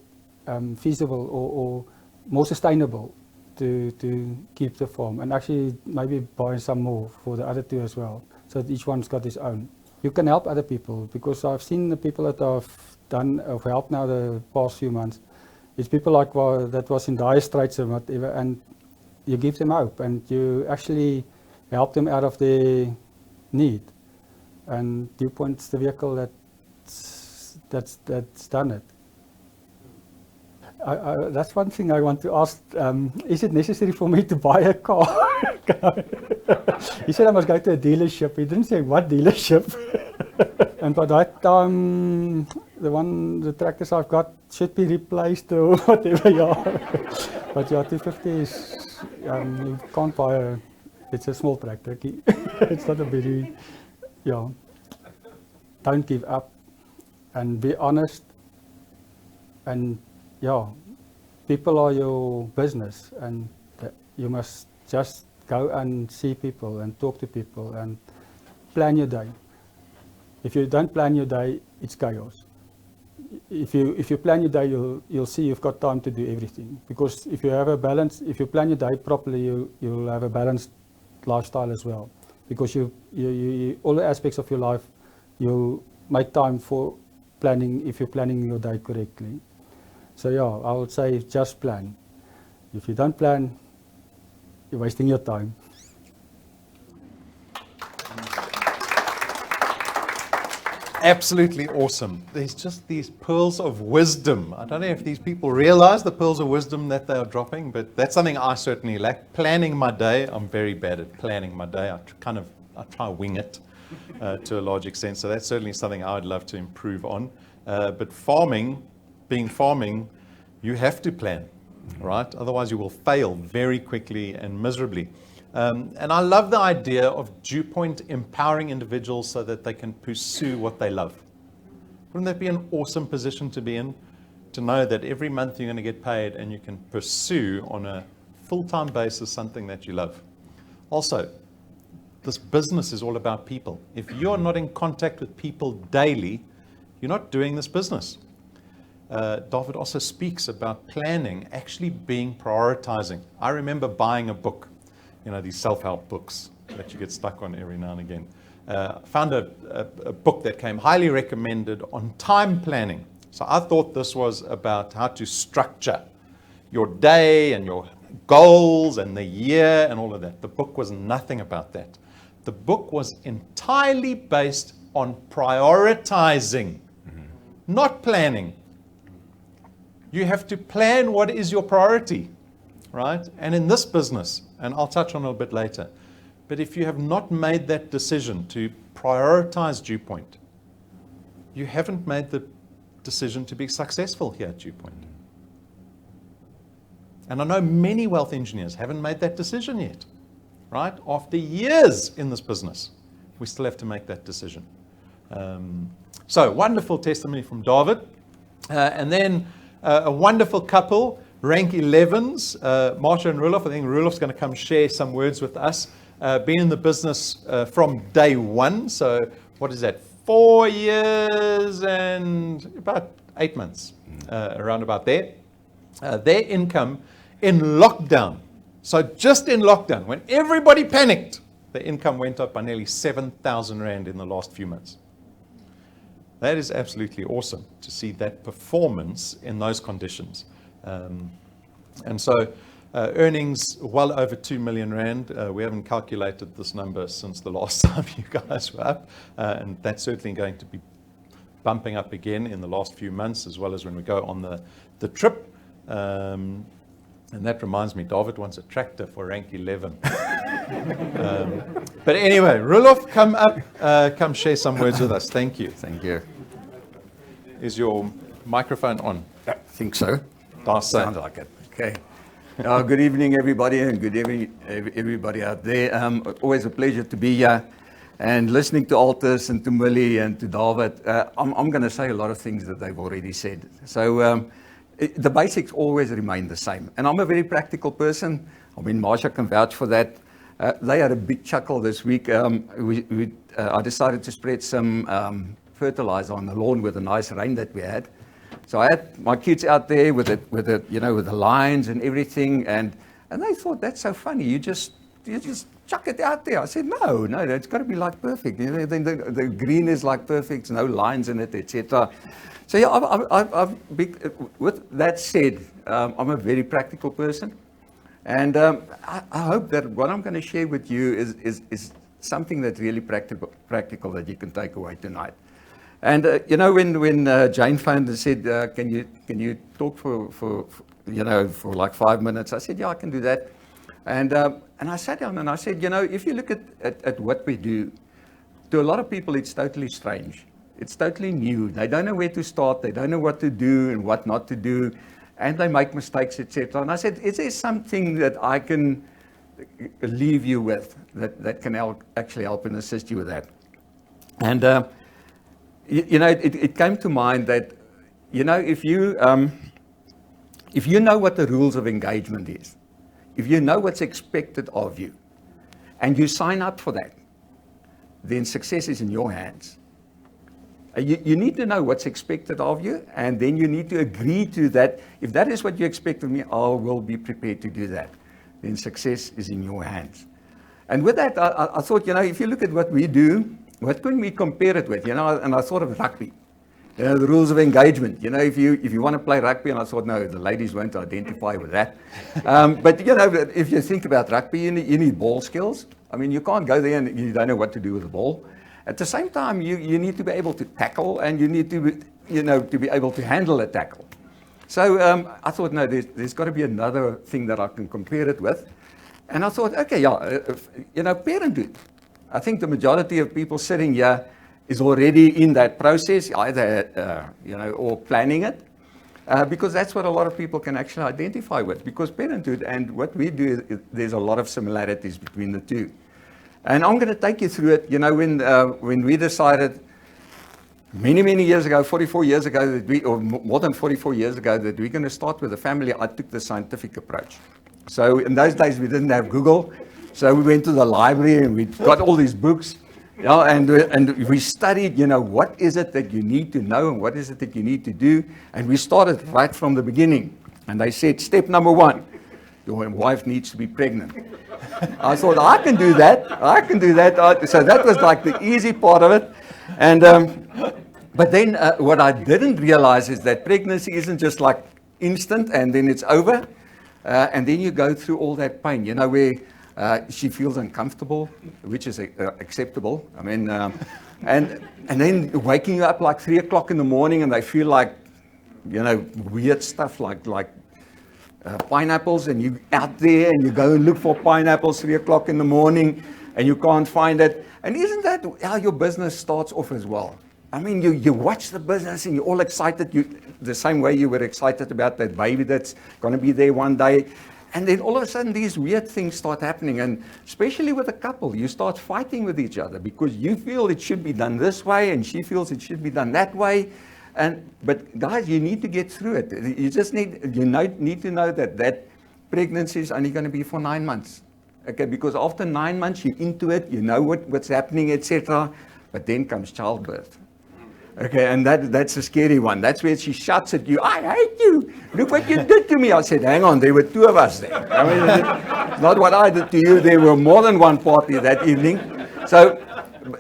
feasible or more sustainable to keep the farm, and actually maybe buy some more for the other 2 as well, so that each one's got his own. You can help other people, because I've seen the people that I've helped now the past few months. It's people like that was in dire straits or whatever, and you give them hope, and you actually help them out of their need. And DuePoint's the vehicle that's done it. That's one thing I want to ask. Is it necessary for me to buy a car? He said I must go to a dealership. He didn't say what dealership. And by that time, the tractors I've got should be replaced or whatever. Yeah. But yeah, 250 is, you can't buy it's a small tractor. It's not a very, yeah. Don't give up, and be honest, and yeah, people are your business, and you must just Go and see people and talk to people and plan your day. If you don't plan your day, it's chaos. If you plan your day, you'll see you've got time to do everything. Because if you have a balance, if you plan your day properly, you'll have a balanced lifestyle as well. Because you all the aspects of your life, you'll make time for planning if you're planning your day correctly. So yeah, I would say just plan. If you don't plan, you're wasting your time. Absolutely awesome. There's just these pearls of wisdom. I don't know if these people realize the pearls of wisdom that they are dropping, but that's something I certainly lack. Planning my day, I'm very bad at planning my day. I try to wing it to a large extent. So that's certainly something I would love to improve on. But farming, you have to plan, right? Otherwise you will fail very quickly and miserably. And I love the idea of DuePoint empowering individuals so that they can pursue what they love. Wouldn't that be an awesome position to be in? To know that every month you're going to get paid and you can pursue on a full-time basis something that you love. Also, this business is all about people. If you're not in contact with people daily, you're not doing this business. David also speaks about planning actually being prioritizing. I remember buying a book. These self-help books that you get stuck on every now and again. Found a book that came highly recommended on time planning. So I thought this was about how to structure your day and your goals and the year and all of that. The book was nothing about that. The book was entirely based on prioritizing, not planning. You have to plan what is your priority. Right? And in this business, and I'll touch on it a bit later, but if you have not made that decision to prioritize DuePoint, you haven't made the decision to be successful here at DuePoint. And I know many wealth engineers haven't made that decision yet, right? After years in this business, we still have to make that decision. So wonderful testimony from David. And then a wonderful couple, rank 11s, Marsha and Roelof. I think Roelof's going to come share some words with us. Been in the business from day one. So what is that? 4 years and about 8 months, around about there. Their income in lockdown. So just in lockdown, when everybody panicked, the income went up by nearly 7,000 Rand in the last few months. That is absolutely awesome to see that performance in those conditions. And so earnings well over 2 million Rand. We haven't calculated this number since the last time you guys were up. And that's certainly going to be bumping up again in the last few months, as well as when we go on the trip. And that reminds me, David wants a tractor for rank 11. But anyway, Roelof, come up, come share some words with us. Thank you. Thank you. Is your microphone on? I think so. Sounds like it. Okay. Good evening, everybody, and good evening, everybody out there. Always a pleasure to be here and listening to Altus and to Millie and to David. I'm going to say a lot of things that they've already said. So the basics always remain the same. And I'm a very practical person. I mean, Marsha can vouch for that. They had a big chuckle this week. I decided to spread some fertilizer on the lawn with the nice rain that we had. So I had my kids out there with the lines and everything, and they thought, that's so funny. You just chuck it out there. I said, no, it's got to be like perfect. The green is like perfect, no lines in it, etc. So yeah, with that said, I'm a very practical person, and I hope that what I'm going to share with you is something that's really practical that you can take away tonight. And when Jane phoned and said, can you talk for like 5 minutes? I said, yeah, I can do that. And I sat down and I said, if you look at what we do, to a lot of people it's totally strange. It's totally new. They don't know where to start. They don't know what to do and what not to do, and they make mistakes, etc. And I said, is there something that I can leave you with that can actually help and assist you with that? And it came to mind that, if you know what the rules of engagement is, if you know what's expected of you, and you sign up for that, then success is in your hands. You need to know what's expected of you, and then you need to agree to that. If that is what you expect of me, I will be prepared to do that. Then success is in your hands. And with that, I thought, if you look at what we do, what can we compare it with? And I thought of rugby. The rules of engagement. If you want to play rugby, and I thought, no, the ladies won't identify with that. But if you think about rugby, you need ball skills. I mean, you can't go there and you don't know what to do with the ball. At the same time, you need to be able to tackle, and you need to be able to handle a tackle. So I thought, no, there's got to be another thing that I can compare it with. And I thought, okay, parenthood. I think the majority of people sitting here is already in that process, either, or planning it, because that's what a lot of people can actually identify with. Because parenthood and what we do, there's a lot of similarities between the two. And I'm going to take you through it. When we decided many years ago, 44 years ago, or more than 44 years ago, that we're going to start with a family, I took the scientific approach. So in those days, we didn't have Google. So we went to the library and we got all these books. And we studied, what is it that you need to know and what is it that you need to do. And we started right from the beginning. And they said, step number 1, your wife needs to be pregnant. I thought, I can do that. So that was like the easy part of it. And but then what I didn't realize is that pregnancy isn't just like instant and then it's over. And then you go through all that pain, where she feels uncomfortable, which is acceptable. I mean, and then waking you up like 3 o'clock in the morning and they feel like, weird stuff like pineapples, and you out there and you go and look for pineapples 3 o'clock in the morning and you can't find it. And isn't that how your business starts off as well? I mean, you watch the business and you're all excited, the same way you were excited about that baby that's going to be there one day. And then all of a sudden these weird things start happening, and especially with a couple, you start fighting with each other because you feel it should be done this way and she feels it should be done that way. But guys, you need to get through it. You just need to know that pregnancy is only going to be for 9 months. Okay, because after 9 months, you're into it, you know what's happening, etc. But then comes childbirth. Okay, and that's a scary one. That's where she shouts at you, I hate you. Look what you did to me. I said, hang on, there were 2 of us there. I mean, it's not what I did to you. There were more than one party that evening. So,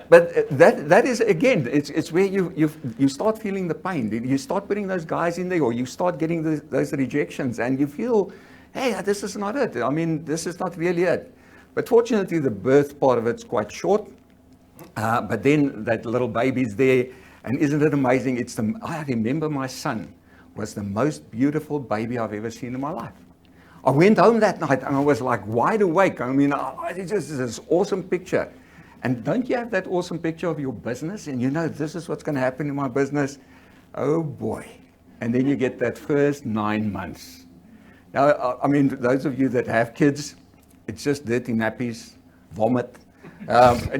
but that is, again, it's where you start feeling the pain. You start putting those guys in there, or you start getting those rejections, and you feel, hey, this is not it. I mean, this is not really it. But fortunately, the birth part of it's quite short. But then that little baby's there. And isn't it amazing? I remember my son was the most beautiful baby I've ever seen in my life. I went home that night and I was like wide awake. I mean, it's just this awesome picture. And don't you have that awesome picture of your business? And this is what's going to happen in my business. Oh boy. And then you get that first 9 months. Now, I mean, those of you that have kids, it's just dirty nappies, vomit,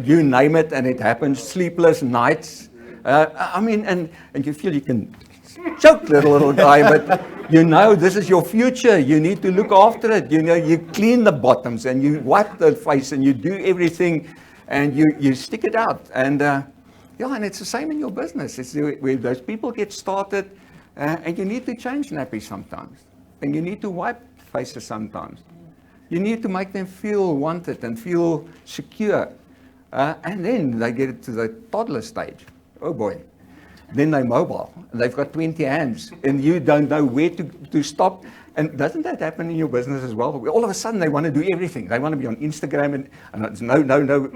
you name it, and it happens. Sleepless nights. I mean, and you feel you can choke the little guy, but this is your future. You need to look after it. You clean the bottoms and you wipe the face and you do everything and you stick it out. And and it's the same in your business. It's where those people get started and you need to change nappies sometimes. And you need to wipe faces sometimes. You need to make them feel wanted and feel secure. And then they get to the toddler stage. Oh boy. Then they're mobile. They've got 20 hands and you don't know where to stop. And doesn't that happen in your business as well? All of a sudden they want to do everything. They want to be on Instagram and it's no.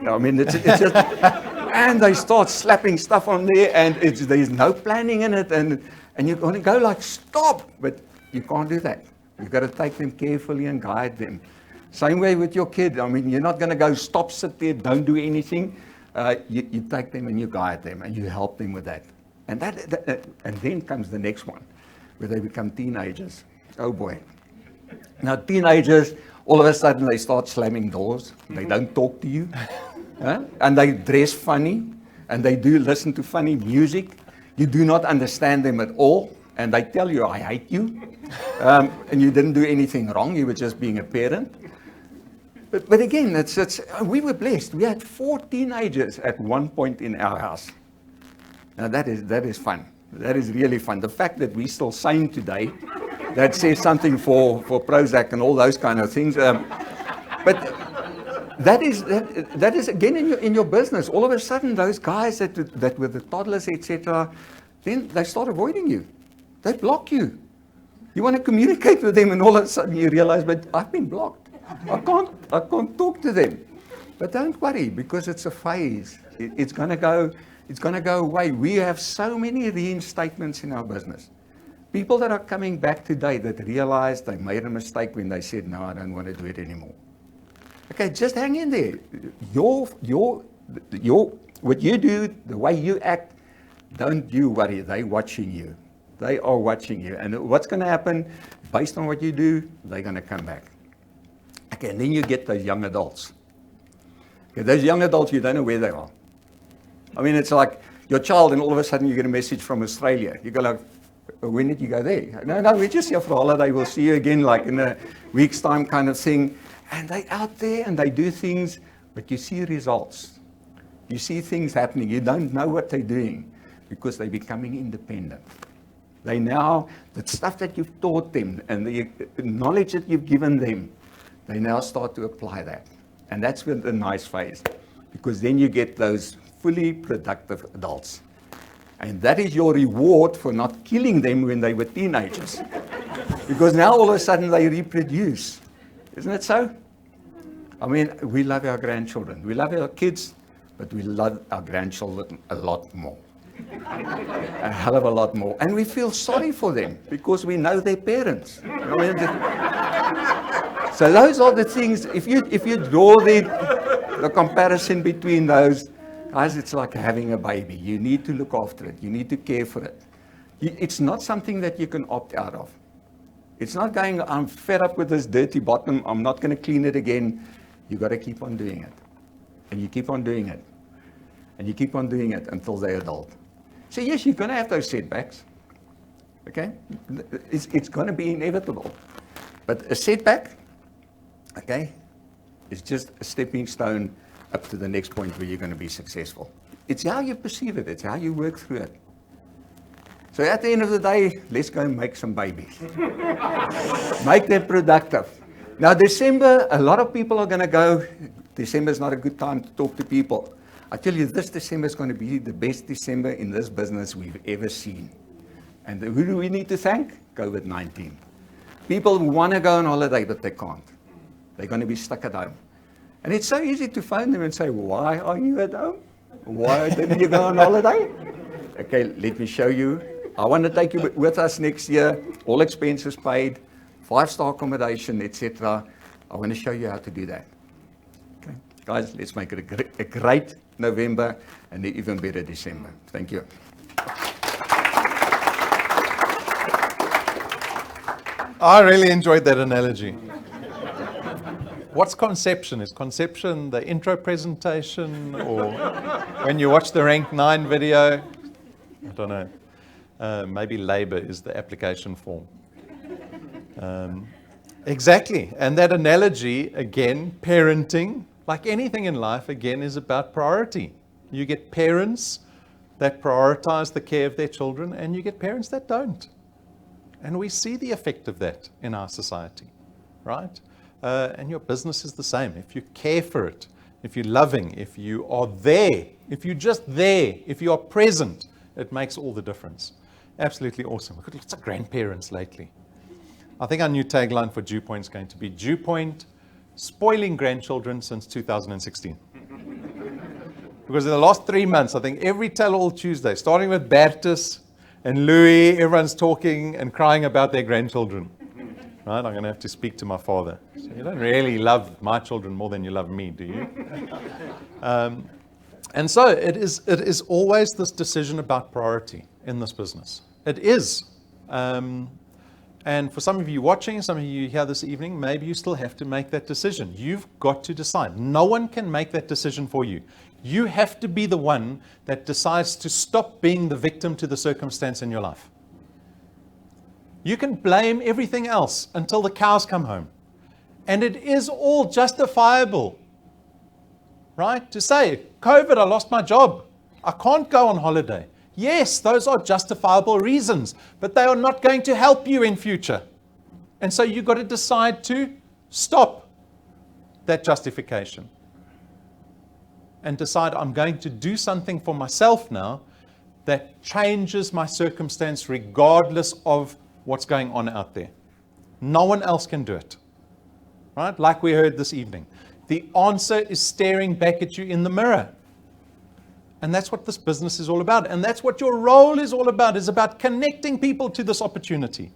I mean, it's just, and they start slapping stuff on there and there's no planning in it. And you're going to go like, stop. But you can't do that. You've got to take them carefully and guide them. Same way with your kid. I mean, you're not going to go, stop, sit there, don't do anything. You take them and you guide them and you help them with that. And and then comes the next one, where they become teenagers. Oh boy. Now teenagers, all of a sudden they start slamming doors. They don't talk to you. And they dress funny. And they do listen to funny music. You do not understand them at all. And they tell you, I hate you. And you didn't do anything wrong. You were just being a parent. But again, we were blessed. We had 4 teenagers at one point in our house. Now that is fun. That is really fun. The fact that we're still sane today, that says something for Prozac and all those kind of things. But that is again in your business. All of a sudden, those guys that were the toddlers, etc., then they start avoiding you. They block you. You want to communicate with them, and all of a sudden you realize, but I've been blocked. I can't talk to them. But don't worry, because it's a phase. It's going to go. It's going to go away. We have so many reinstatements in our business. People that are coming back today that realized they made a mistake when they said, no, I don't want to do it anymore. Okay, just hang in there. What you do, the way you act, don't you worry. They're watching you. They are watching you. And what's going to happen, based on what you do, they're going to come back. Okay, and then you get those young adults. Okay, those young adults, you don't know where they are. I mean, it's like your child, and all of a sudden you get a message from Australia. You go like, when did you go there? No, we're just here for a holiday. We'll see you again like in a week's time kind of thing. And they're out there and they do things, but you see results. You see things happening. You don't know what they're doing because they're becoming independent. They now, the stuff that you've taught them and the knowledge that you've given them, they now start to apply that. And that's the nice phase, because then you get those fully productive adults. And that is your reward for not killing them when they were teenagers. Because now all of a sudden they reproduce. Isn't it so? I mean, we love our grandchildren. We love our kids, but we love our grandchildren a lot more. A hell of a lot more. And we feel sorry for them because we know their parents. So those are the things, if you draw the comparison between those, guys, it's like having a baby. You need to look after it. You need to care for it. It's not something that you can opt out of. It's not going, I'm fed up with this dirty bottom. I'm not going to clean it again. You got to keep on doing it. And you keep on doing it. And you keep on doing it until they're adult. So yes, you're going to have those setbacks. Okay? It's going to be inevitable. But a setback, okay, is just a stepping stone up to the next point where you're going to be successful. It's how you perceive it. It's how you work through it. So at the end of the day, let's go and make some babies. Make them productive. Now, December, a lot of people are going to go, December is not a good time to talk to people. I tell you, this December is going to be the best December in this business we've ever seen. And who do we need to thank? COVID-19. People want to go on holiday, but they can't. They're going to be stuck at home. And it's so easy to phone them and say, why are you at home? Why didn't you go on holiday? Okay, let me show you. I want to take you with us next year, all expenses paid, 5-star accommodation, etc. I want to show you how to do that. Okay, guys, let's make it a great November and an even better December. Thank you. I really enjoyed that analogy. What's conception? Is conception the intro presentation, or when you watch the Rank 9 video? I don't know. Maybe labor is the application form. Exactly. And that analogy, again, parenting, like anything in life, again, is about priority. You get parents that prioritize the care of their children, and you get parents that don't. And we see the effect of that in our society, right? And your business is the same. If you care for it, if you're loving, if you are there, if you're just there, if you are present, it makes all the difference. Absolutely awesome. We've got lots of grandparents lately. I think our new tagline for DuePoint is going to be DuePoint, spoiling grandchildren since 2016. Because in the last 3 months, I think every Tell-All Tuesday, starting with Bertus and Louis, everyone's talking and crying about their grandchildren. Right? I'm going to have to speak to my father. So you don't really love my children more than you love me, do you? And so it is always this decision about priority in this business. It is. And for some of you watching, some of you here this evening, maybe you still have to make that decision. You've got to decide. No one can make that decision for you. You have to be the one that decides to stop being the victim to the circumstance in your life. You can blame everything else until the cows come home. And it is all justifiable, right? To say, COVID, I lost my job. I can't go on holiday. Yes, those are justifiable reasons, but they are not going to help you in future. And so you've got to decide to stop that justification and decide, I'm going to do something for myself now that changes my circumstance regardless of what's going on out there. No one else can do it, right? Like we heard this evening. The answer is staring back at you in the mirror. And that's what this business is all about. And that's what your role is all about, is about connecting people to this opportunity.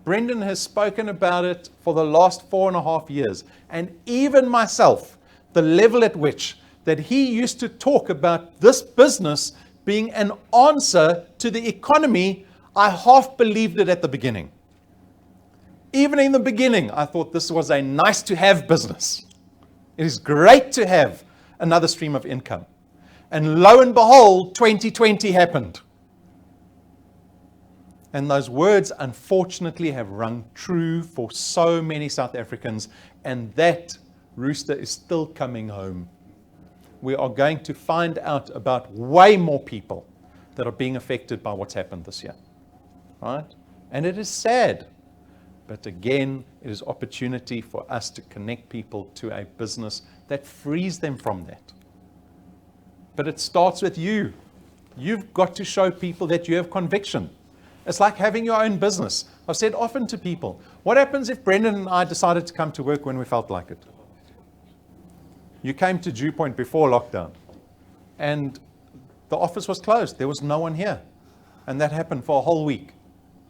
Brendan has spoken about it for the last 4.5 years. And even myself, the level at which that he used to talk about this business being an answer to the economy, I half believed it at the beginning. Even in the beginning, I thought this was a nice to have business. It is great to have another stream of income. And lo and behold, 2020 happened. And those words, unfortunately, have rung true for so many South Africans. And that rooster is still coming home. We are going to find out about way more people that are being affected by what's happened this year. Right? And it is sad. But again, it is opportunity for us to connect people to a business that frees them from that. But it starts with you. You've got to show people that you have conviction. It's like having your own business. I've said often to people, what happens if Brendan and I decided to come to work when we felt like it? You came to DuePoint before lockdown, and the office was closed. There was no one here. And that happened for a whole week.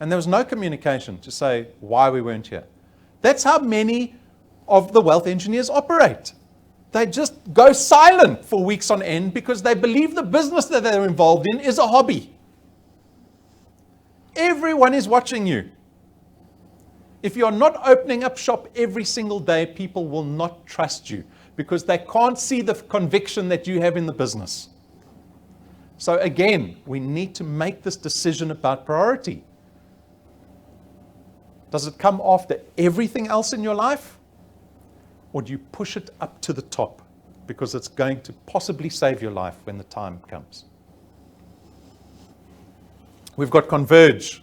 And there was no communication to say why we weren't here. That's how many of the wealth engineers operate. They just go silent for weeks on end because they believe the business that they're involved in is a hobby. Everyone is watching you. If you're not opening up shop every single day, people will not trust you because they can't see the conviction that you have in the business. So again, we need to make this decision about priority. Does it come after everything else in your life? Or do you push it up to the top because it's going to possibly save your life when the time comes? We've got Converge.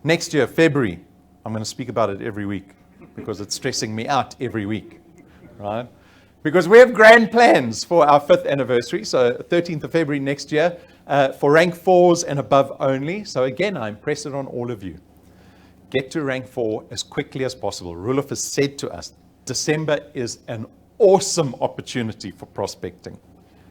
Next year, February. I'm going to speak about it every week because it's stressing me out every week, right? Because we have grand plans for our 5th anniversary, so 13th of February next year, for rank 4s and above only. So again, I impress it on all of you. Get to rank 4 as quickly as possible. Roelof has said to us, December is an awesome opportunity for prospecting,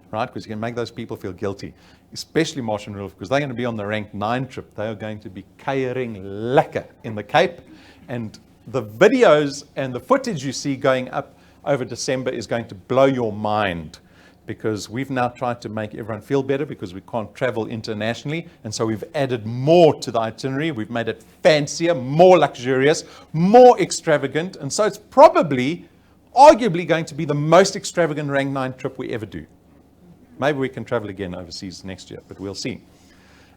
right? Because you can make those people feel guilty, especially Marsh and Roelof, because they're going to be on the rank 9 trip. They are going to be keiering lekker in the Cape. And the videos and the footage you see going up over December is going to blow your mind, because we've now tried to make everyone feel better because we can't travel internationally. And so we've added more to the itinerary. We've made it fancier, more luxurious, more extravagant. And so it's probably, arguably going to be the most extravagant rank 9 trip we ever do. Maybe we can travel again overseas next year, but we'll see.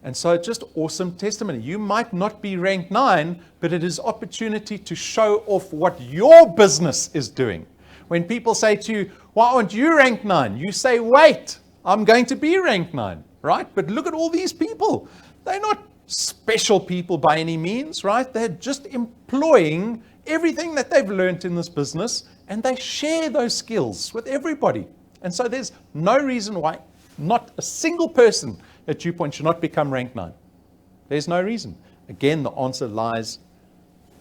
And so just awesome testimony. You might not be rank 9, but it is opportunity to show off what your business is doing. When people say to you, why aren't you rank 9? You say, wait, I'm going to be rank 9, right? But look at all these people. They're not special people by any means, right? They're just employing everything that they've learned in this business, and they share those skills with everybody. And so there's no reason why not a single person at DuePoint should not become rank 9. There's no reason. Again, the answer lies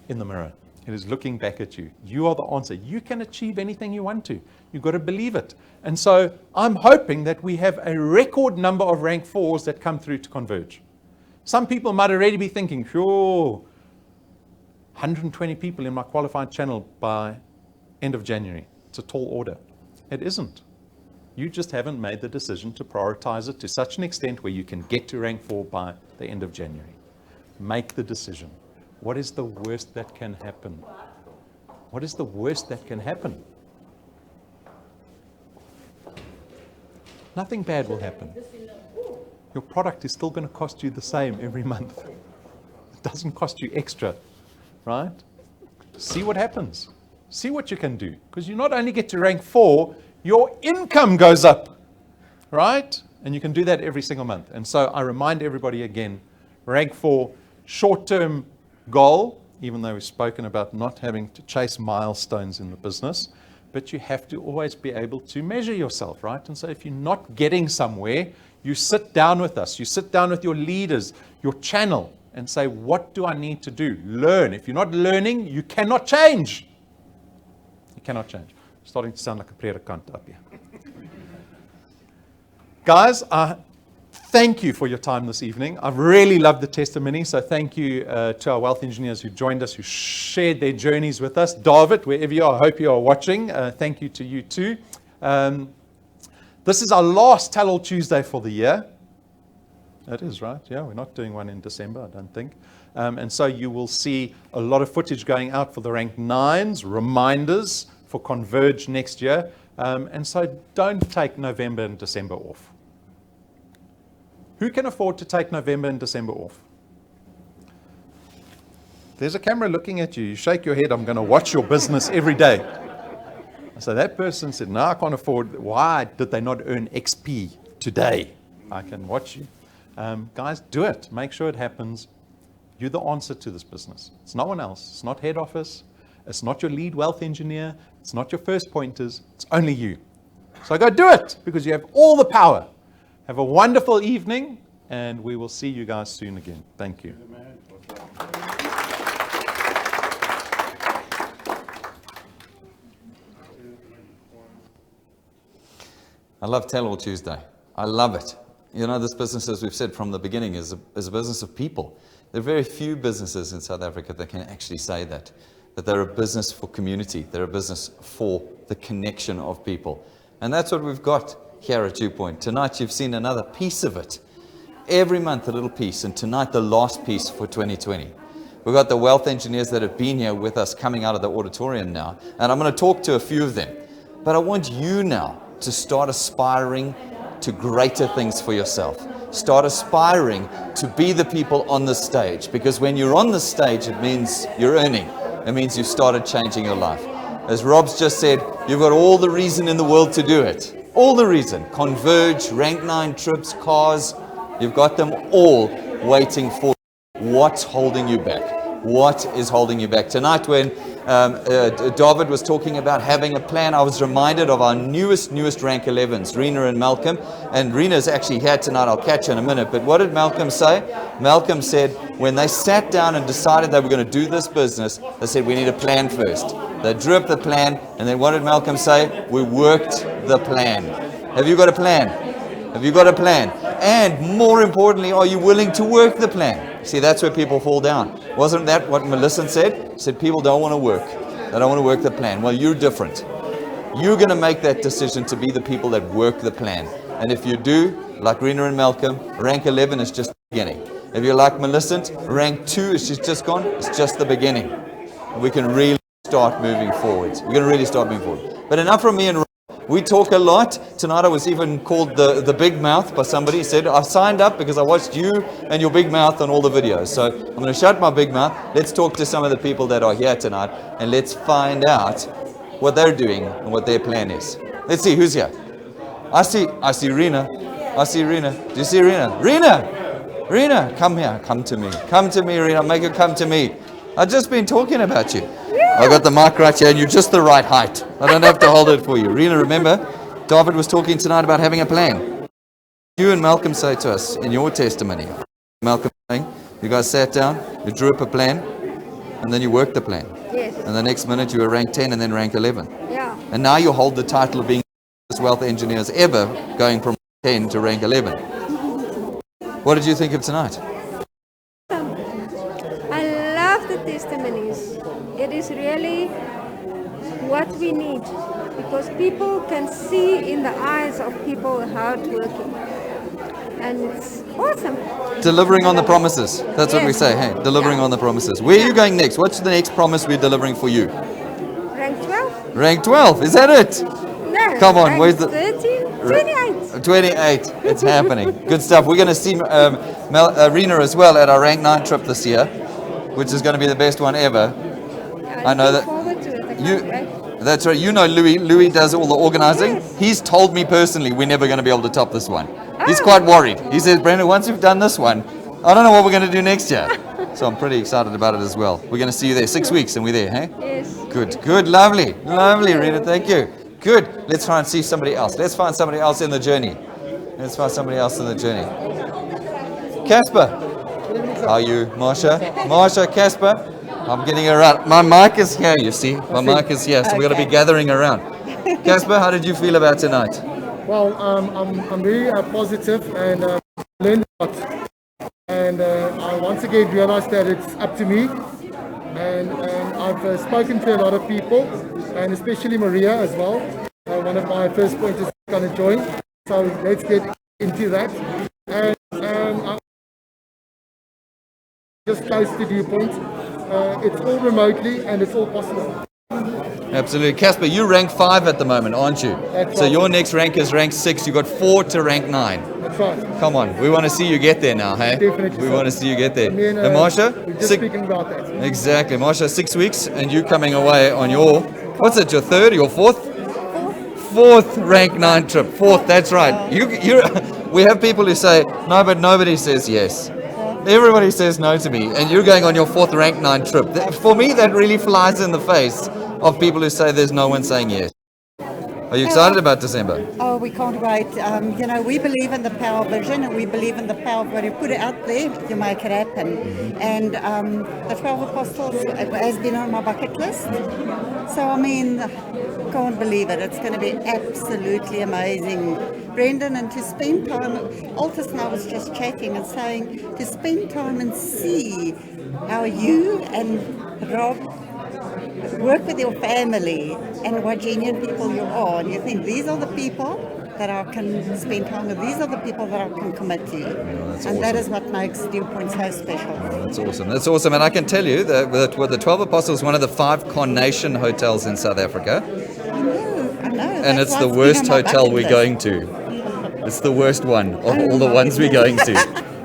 in the mirror. It is looking back at you. You are the answer. You can achieve anything you want to. You've got to believe it. And so I'm hoping that we have a record number of rank 4s that come through to Converge. Some people might already be thinking, sure, 120 people in my qualified channel by end of January. It's a tall order. It isn't. You just haven't made the decision to prioritize it to such an extent where you can get to rank 4 by the end of January. Make the decision. What is the worst that can happen? What is the worst that can happen? Nothing bad will happen. Your product is still going to cost you the same every month. It doesn't cost you extra, right? See what happens. See what you can do. Because you not only get to rank 4, your income goes up, right? And you can do that every single month. And so I remind everybody again, rank 4, short-term goal, even though we've spoken about not having to chase milestones in the business, but you have to always be able to measure yourself, right? And so if you're not getting somewhere, you sit down with us, you sit down with your leaders, your channel, and say, what do I need to do? Learn. If you're not learning, you cannot change. You cannot change. Starting to sound like a predikant up here. Guys, thank you for your time this evening. I've really loved the testimony, so thank you to our wealth engineers who joined us, who shared their journeys with us. David, wherever you are, I hope you are watching. Thank you to you too. This is our last Tell All Tuesday for the year. It is, right? Yeah, we're not doing one in December, I don't think. And so you will see a lot of footage going out for the rank 9s, reminders for Converge next year. And so don't take November and December off. Who can afford to take November and December off? There's a camera looking at you. You shake your head, I'm going to watch your business every day. So that person said, no, I can't afford. Why did they not earn XP today? I can watch you. Guys, do it. Make sure it happens. You're the answer to this business. It's no one else. It's not head office. It's not your lead wealth engineer. It's not your first pointers. It's only you. So go do it because you have all the power. Have a wonderful evening, and we will see you guys soon again. Thank you. I love Tell All Tuesday. I love it. You know, this business, as we've said from the beginning, is a business of people. There are very few businesses in South Africa that can actually say that they're a business for community. They're a business for the connection of people. And that's what we've got here at DuePoint. Tonight you've seen another piece of it. Every month a little piece, and tonight the last piece for 2020. We've got the wealth engineers that have been here with us coming out of the auditorium now, and I'm going to talk to a few of them. But I want you now to start aspiring to greater things for yourself. Start aspiring to be the people on the stage, because when you're on the stage, it means you're earning. It means you've started changing your life. As Rob's just said, you've got all the reason in the world to do it. All the reason. Converge, rank 9 trips, cars. You've got them all waiting for you. What's holding you back? What is holding you back? Tonight when David was talking about having a plan, I was reminded of our newest rank 11s, Rena and Malcolm. And Rena's actually here tonight. I'll catch her in a minute. But what did Malcolm say? Malcolm said when they sat down and decided they were going to do this business, they said we need a plan first. They drew up the plan, and then what did Malcolm say? We worked the plan. Have you got a plan? Have you got a plan? And more importantly, are you willing to work the plan? See, that's where people fall down. Wasn't that what Millicent said? She said people don't want to work. They don't want to work the plan. Well, you're different. You're going to make that decision to be the people that work the plan. And if you do, like Rena and Malcolm, rank 11 is just the beginning. If you're like Millicent, rank 2 is just gone. It's just the beginning. And we can really start moving forward. We're going to really start moving forward. But enough from me and Rob. We talk a lot. Tonight I was even called the big mouth by somebody. He said, I signed up because I watched you and your big mouth on all the videos. So I'm going to shut my big mouth. Let's talk to some of the people that are here tonight and let's find out what they're doing and what their plan is. Let's see, who's here? I see Rena. I see Rena. Do you see Rena? Rena, come here. Come to me. Come to me, Rena. Make her come to me. I've just been talking about you. I got the mic right here and you're just the right height. I don't have to hold it for you. Rena, remember, David was talking tonight about having a plan. You and Malcolm say to us in your testimony, Malcolm saying, you guys sat down, you drew up a plan, and then you worked the plan. Yes. And the next minute you were rank 10 and then rank 11. Yeah. And now you hold the title of being the best wealth engineers ever, going from 10 to rank 11. What did you think of tonight? I love the testimonies. It is really what we need because people can see in the eyes of people hard working. And it's awesome. Delivering on the promises. That's what we say. Hey, delivering on the promises. Where are you going next? What's the next promise we're delivering for you? Rank 12? Rank 12. Is that it? No. Come on. Rank Where's the 13? 28. 28. It's happening. Good stuff. We're going to see Rena as well at our rank 9 trip this year, which is going to be the best one ever. I know that. Forward to it. I That's right. You know Louis. Louis does all the organizing. Yes. He's told me personally we're never going to be able to top this one. He's quite worried. He says, Brenda, once we've done this one, I don't know what we're going to do next year. So I'm pretty excited about it as well. We're going to see you there 6 weeks and we're there, hey? Yes. Good, lovely, Rita, thank you. Good. Let's try and see somebody else. Let's find somebody else in the journey. Casper. How are you, Marsha, Casper? I'm getting around. My mic is here, you see. My mic is here, so we're going to be gathering around. Casper, how did you feel about tonight? Well, I'm very positive and learned a lot. And I once again realized that it's up to me. And I've spoken to a lot of people, and especially Maria as well. One of my first pointers is going to join. So let's get into that. And I'm just close to DuePoint. It's all remotely and it's all possible. Absolutely. Casper, you rank 5 at the moment, aren't you? That's So right. your next rank is rank 6. You've got 4 to rank 9. That's right. Come on, we want to see you get there now, hey? Definitely We so. want to see you get there. Me and Marsha? we're just speaking about that. Exactly. Marsha, 6 weeks and you coming away on your, what's it, your 3rd or your 4th? 4th rank 9 trip. 4th, that's right. We have people who say, no, but nobody says yes. Everybody says no to me, and you're going on your 4th rank 9 trip. For me, that really flies in the face of people who say there's no one saying yes. Are you excited about December? Oh, we can't wait. We believe in the power of vision, and we believe in the power of when you put it out there, you make it happen. And the 12 Apostles has been on my bucket list. So, can't believe it. It's going to be absolutely amazing. Brendan, and to spend time, Altus and I was just chatting and saying, to spend time and see how you and Rob work with your family and what genuine people you are, and you think these are the people that I can spend time with, these are the people that I can commit to. And that is what makes DuePoint so special. That's awesome. And I can tell you that the 12 Apostles is one of the 5 Carnation hotels in South Africa. I know. And That's it's the what's worst been on my hotel bucket we're list. going to. It's the worst one of all the ones we're going to.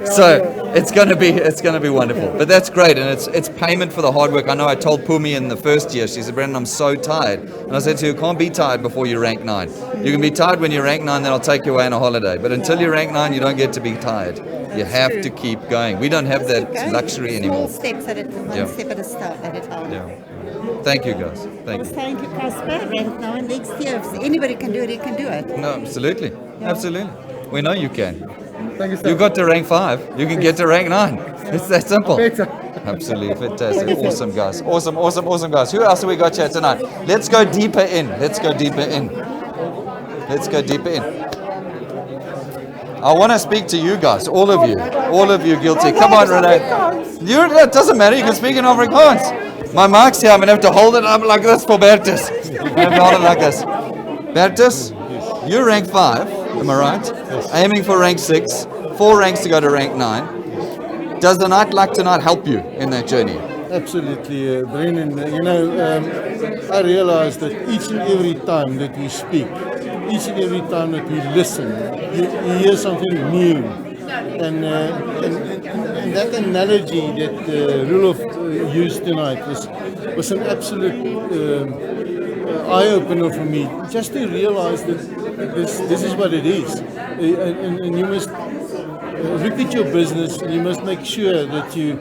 So it's going to be wonderful. But that's great, and it's payment for the hard work. I know I told Pumi in the first year, she said, Brendan, I'm so tired. And I said to her, you can't be tired before you rank 9. You can be tired when you rank 9, then I'll take you away on a holiday. But until you rank 9, you don't get to be tired. You have to keep going. We don't have that luxury anymore. Small steps at a time, one step at a time. Yeah. Thank you, guys. Thank you. Thank you, Casper. Rank 9 next year. If anybody can do it, he can do it. No, absolutely. Absolutely. We know you can. Thank you, sir. You got to rank 5. You can get to rank 9. It's that simple. Better. Absolutely fantastic. Awesome, guys. Awesome, guys. Who else have we got here tonight? Let's go deeper in. I want to speak to you guys, all of you guilty. Come on, Renee. It doesn't matter. You can speak in Afrikaans. My mic's here. I'm going to have to hold it up like this for Bertus. I'm going to have to hold it like this. Bertus, you're rank 5, am I right? Aiming for rank 6, 4 ranks to go to rank 9. Does the night like tonight help you in that journey? Absolutely, Brendan. I realize that each and every time that we speak, each and every time that we listen, you hear something new. And that analogy that Rudolph used tonight was an absolute eye-opener for me, just to realize that this is what it is. And you must look at your business, and you must make sure that you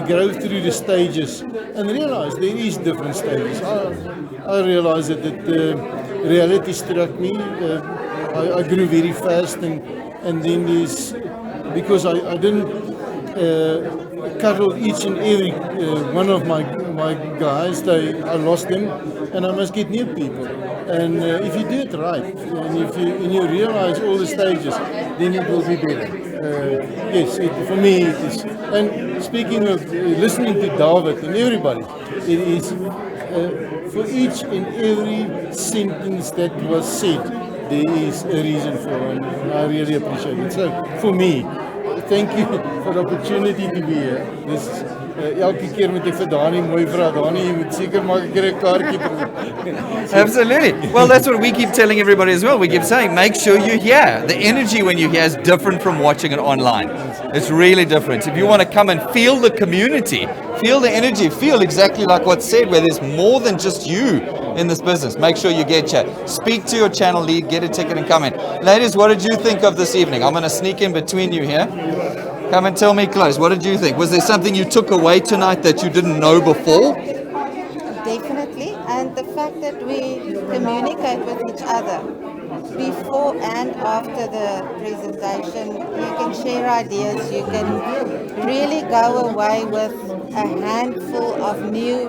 grow through the stages and realize there is different stages. I realized that reality struck me. I grew very fast, and then there's, because I didn't cuddle each and every one of my guys. I lost them, and I must get new people. And if you do it right, and if you realize all the stages, then it will be better. Yes, for me it is. And speaking of listening to David and everybody, it is for each and every sentence that was said, there is a reason for it, and I really appreciate it. So for me, thank you for the opportunity to be here. This elke keer moet ek vir Dani mooi vra, Dani, jy moet seker maak ek kry 'n kaartjie. Absolutely. Well, that's what we keep telling everybody as well. We keep saying, make sure you're here. The energy when you're here is different from watching it online. It's really different. If you want to come and feel the community, Feel the energy. Feel exactly like what's said, where there's more than just you in this business. Make sure you get your. Speak to your channel lead, get a ticket and come in. Ladies, what did you think of this evening? I'm going to sneak in between you here. Come and tell me close. What did you think? Was there something you took away tonight that you didn't know before? Definitely, and the fact that we communicate with each other before and after the presentation. You can share ideas, you can really go away with a handful of new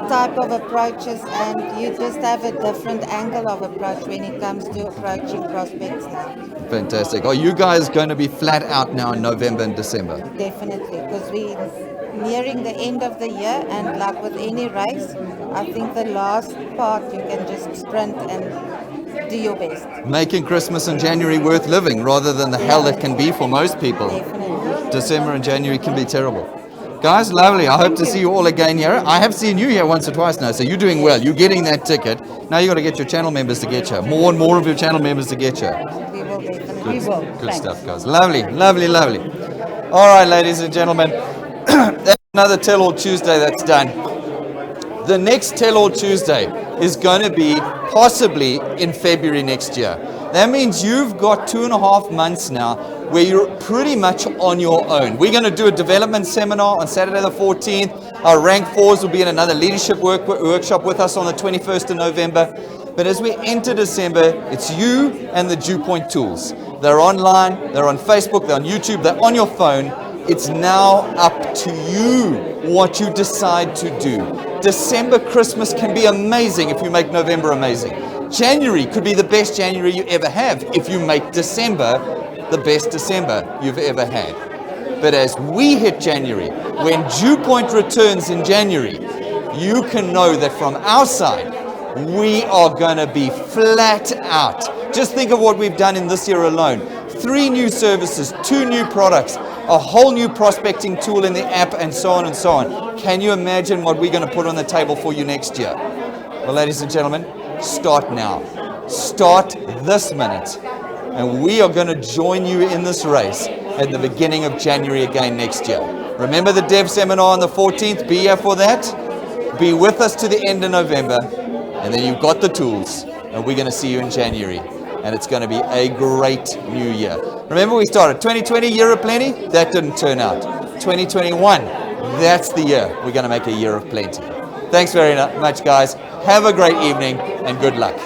type of approaches, and you just have a different angle of approach when it comes to approaching prospects now. Fantastic. Are you guys going to be flat out now in November and December? Definitely, because we're nearing the end of the year, and like with any race, I think the last part you can just sprint and do your best. Making Christmas and January worth living rather than the hell it can be for most people. Definitely. December and January can be terrible. Guys, lovely. I hope to see you all again here. I have seen you here once or twice now, so you're doing well. You're getting that ticket. Now you got to get your channel members to get you. More and more of your channel members to get you. We will definitely. Good stuff, guys. Lovely, lovely, lovely. All right, ladies and gentlemen. That's another Tell All Tuesday that's done. The next Tell All Tuesday is going to be possibly in February next year. That means you've got 2.5 months now where you're pretty much on your own. We're going to do a development seminar on Saturday the 14th. Our rank 4s will be in another leadership workshop with us on the 21st of November. But as we enter December, it's you and the DuePoint tools. They're online, they're on Facebook, they're on YouTube, they're on your phone. It's now up to you what you decide to do. December Christmas can be amazing if you make November amazing. January could be the best January you ever have if you make December the best December you've ever had. But as we hit January, when DuePoint returns in January, you can know that from our side, we are going to be flat out. Just think of what we've done in this year alone. 3 new services, 2 new products, a whole new prospecting tool in the app, and so on and so on. Can you imagine what we're going to put on the table for you next year? Well, ladies and gentlemen, start now. Start this minute. And we are going to join you in this race at the beginning of January again next year. Remember the Dev Seminar on the 14th? Be here for that. Be with us to the end of November. And then you've got the tools. And we're going to see you in January. And it's going to be a great new year. Remember we started 2020, year of plenty? That didn't turn out. 2021, that's the year we're going to make a year of plenty. Thanks very much, guys. Have a great evening and good luck.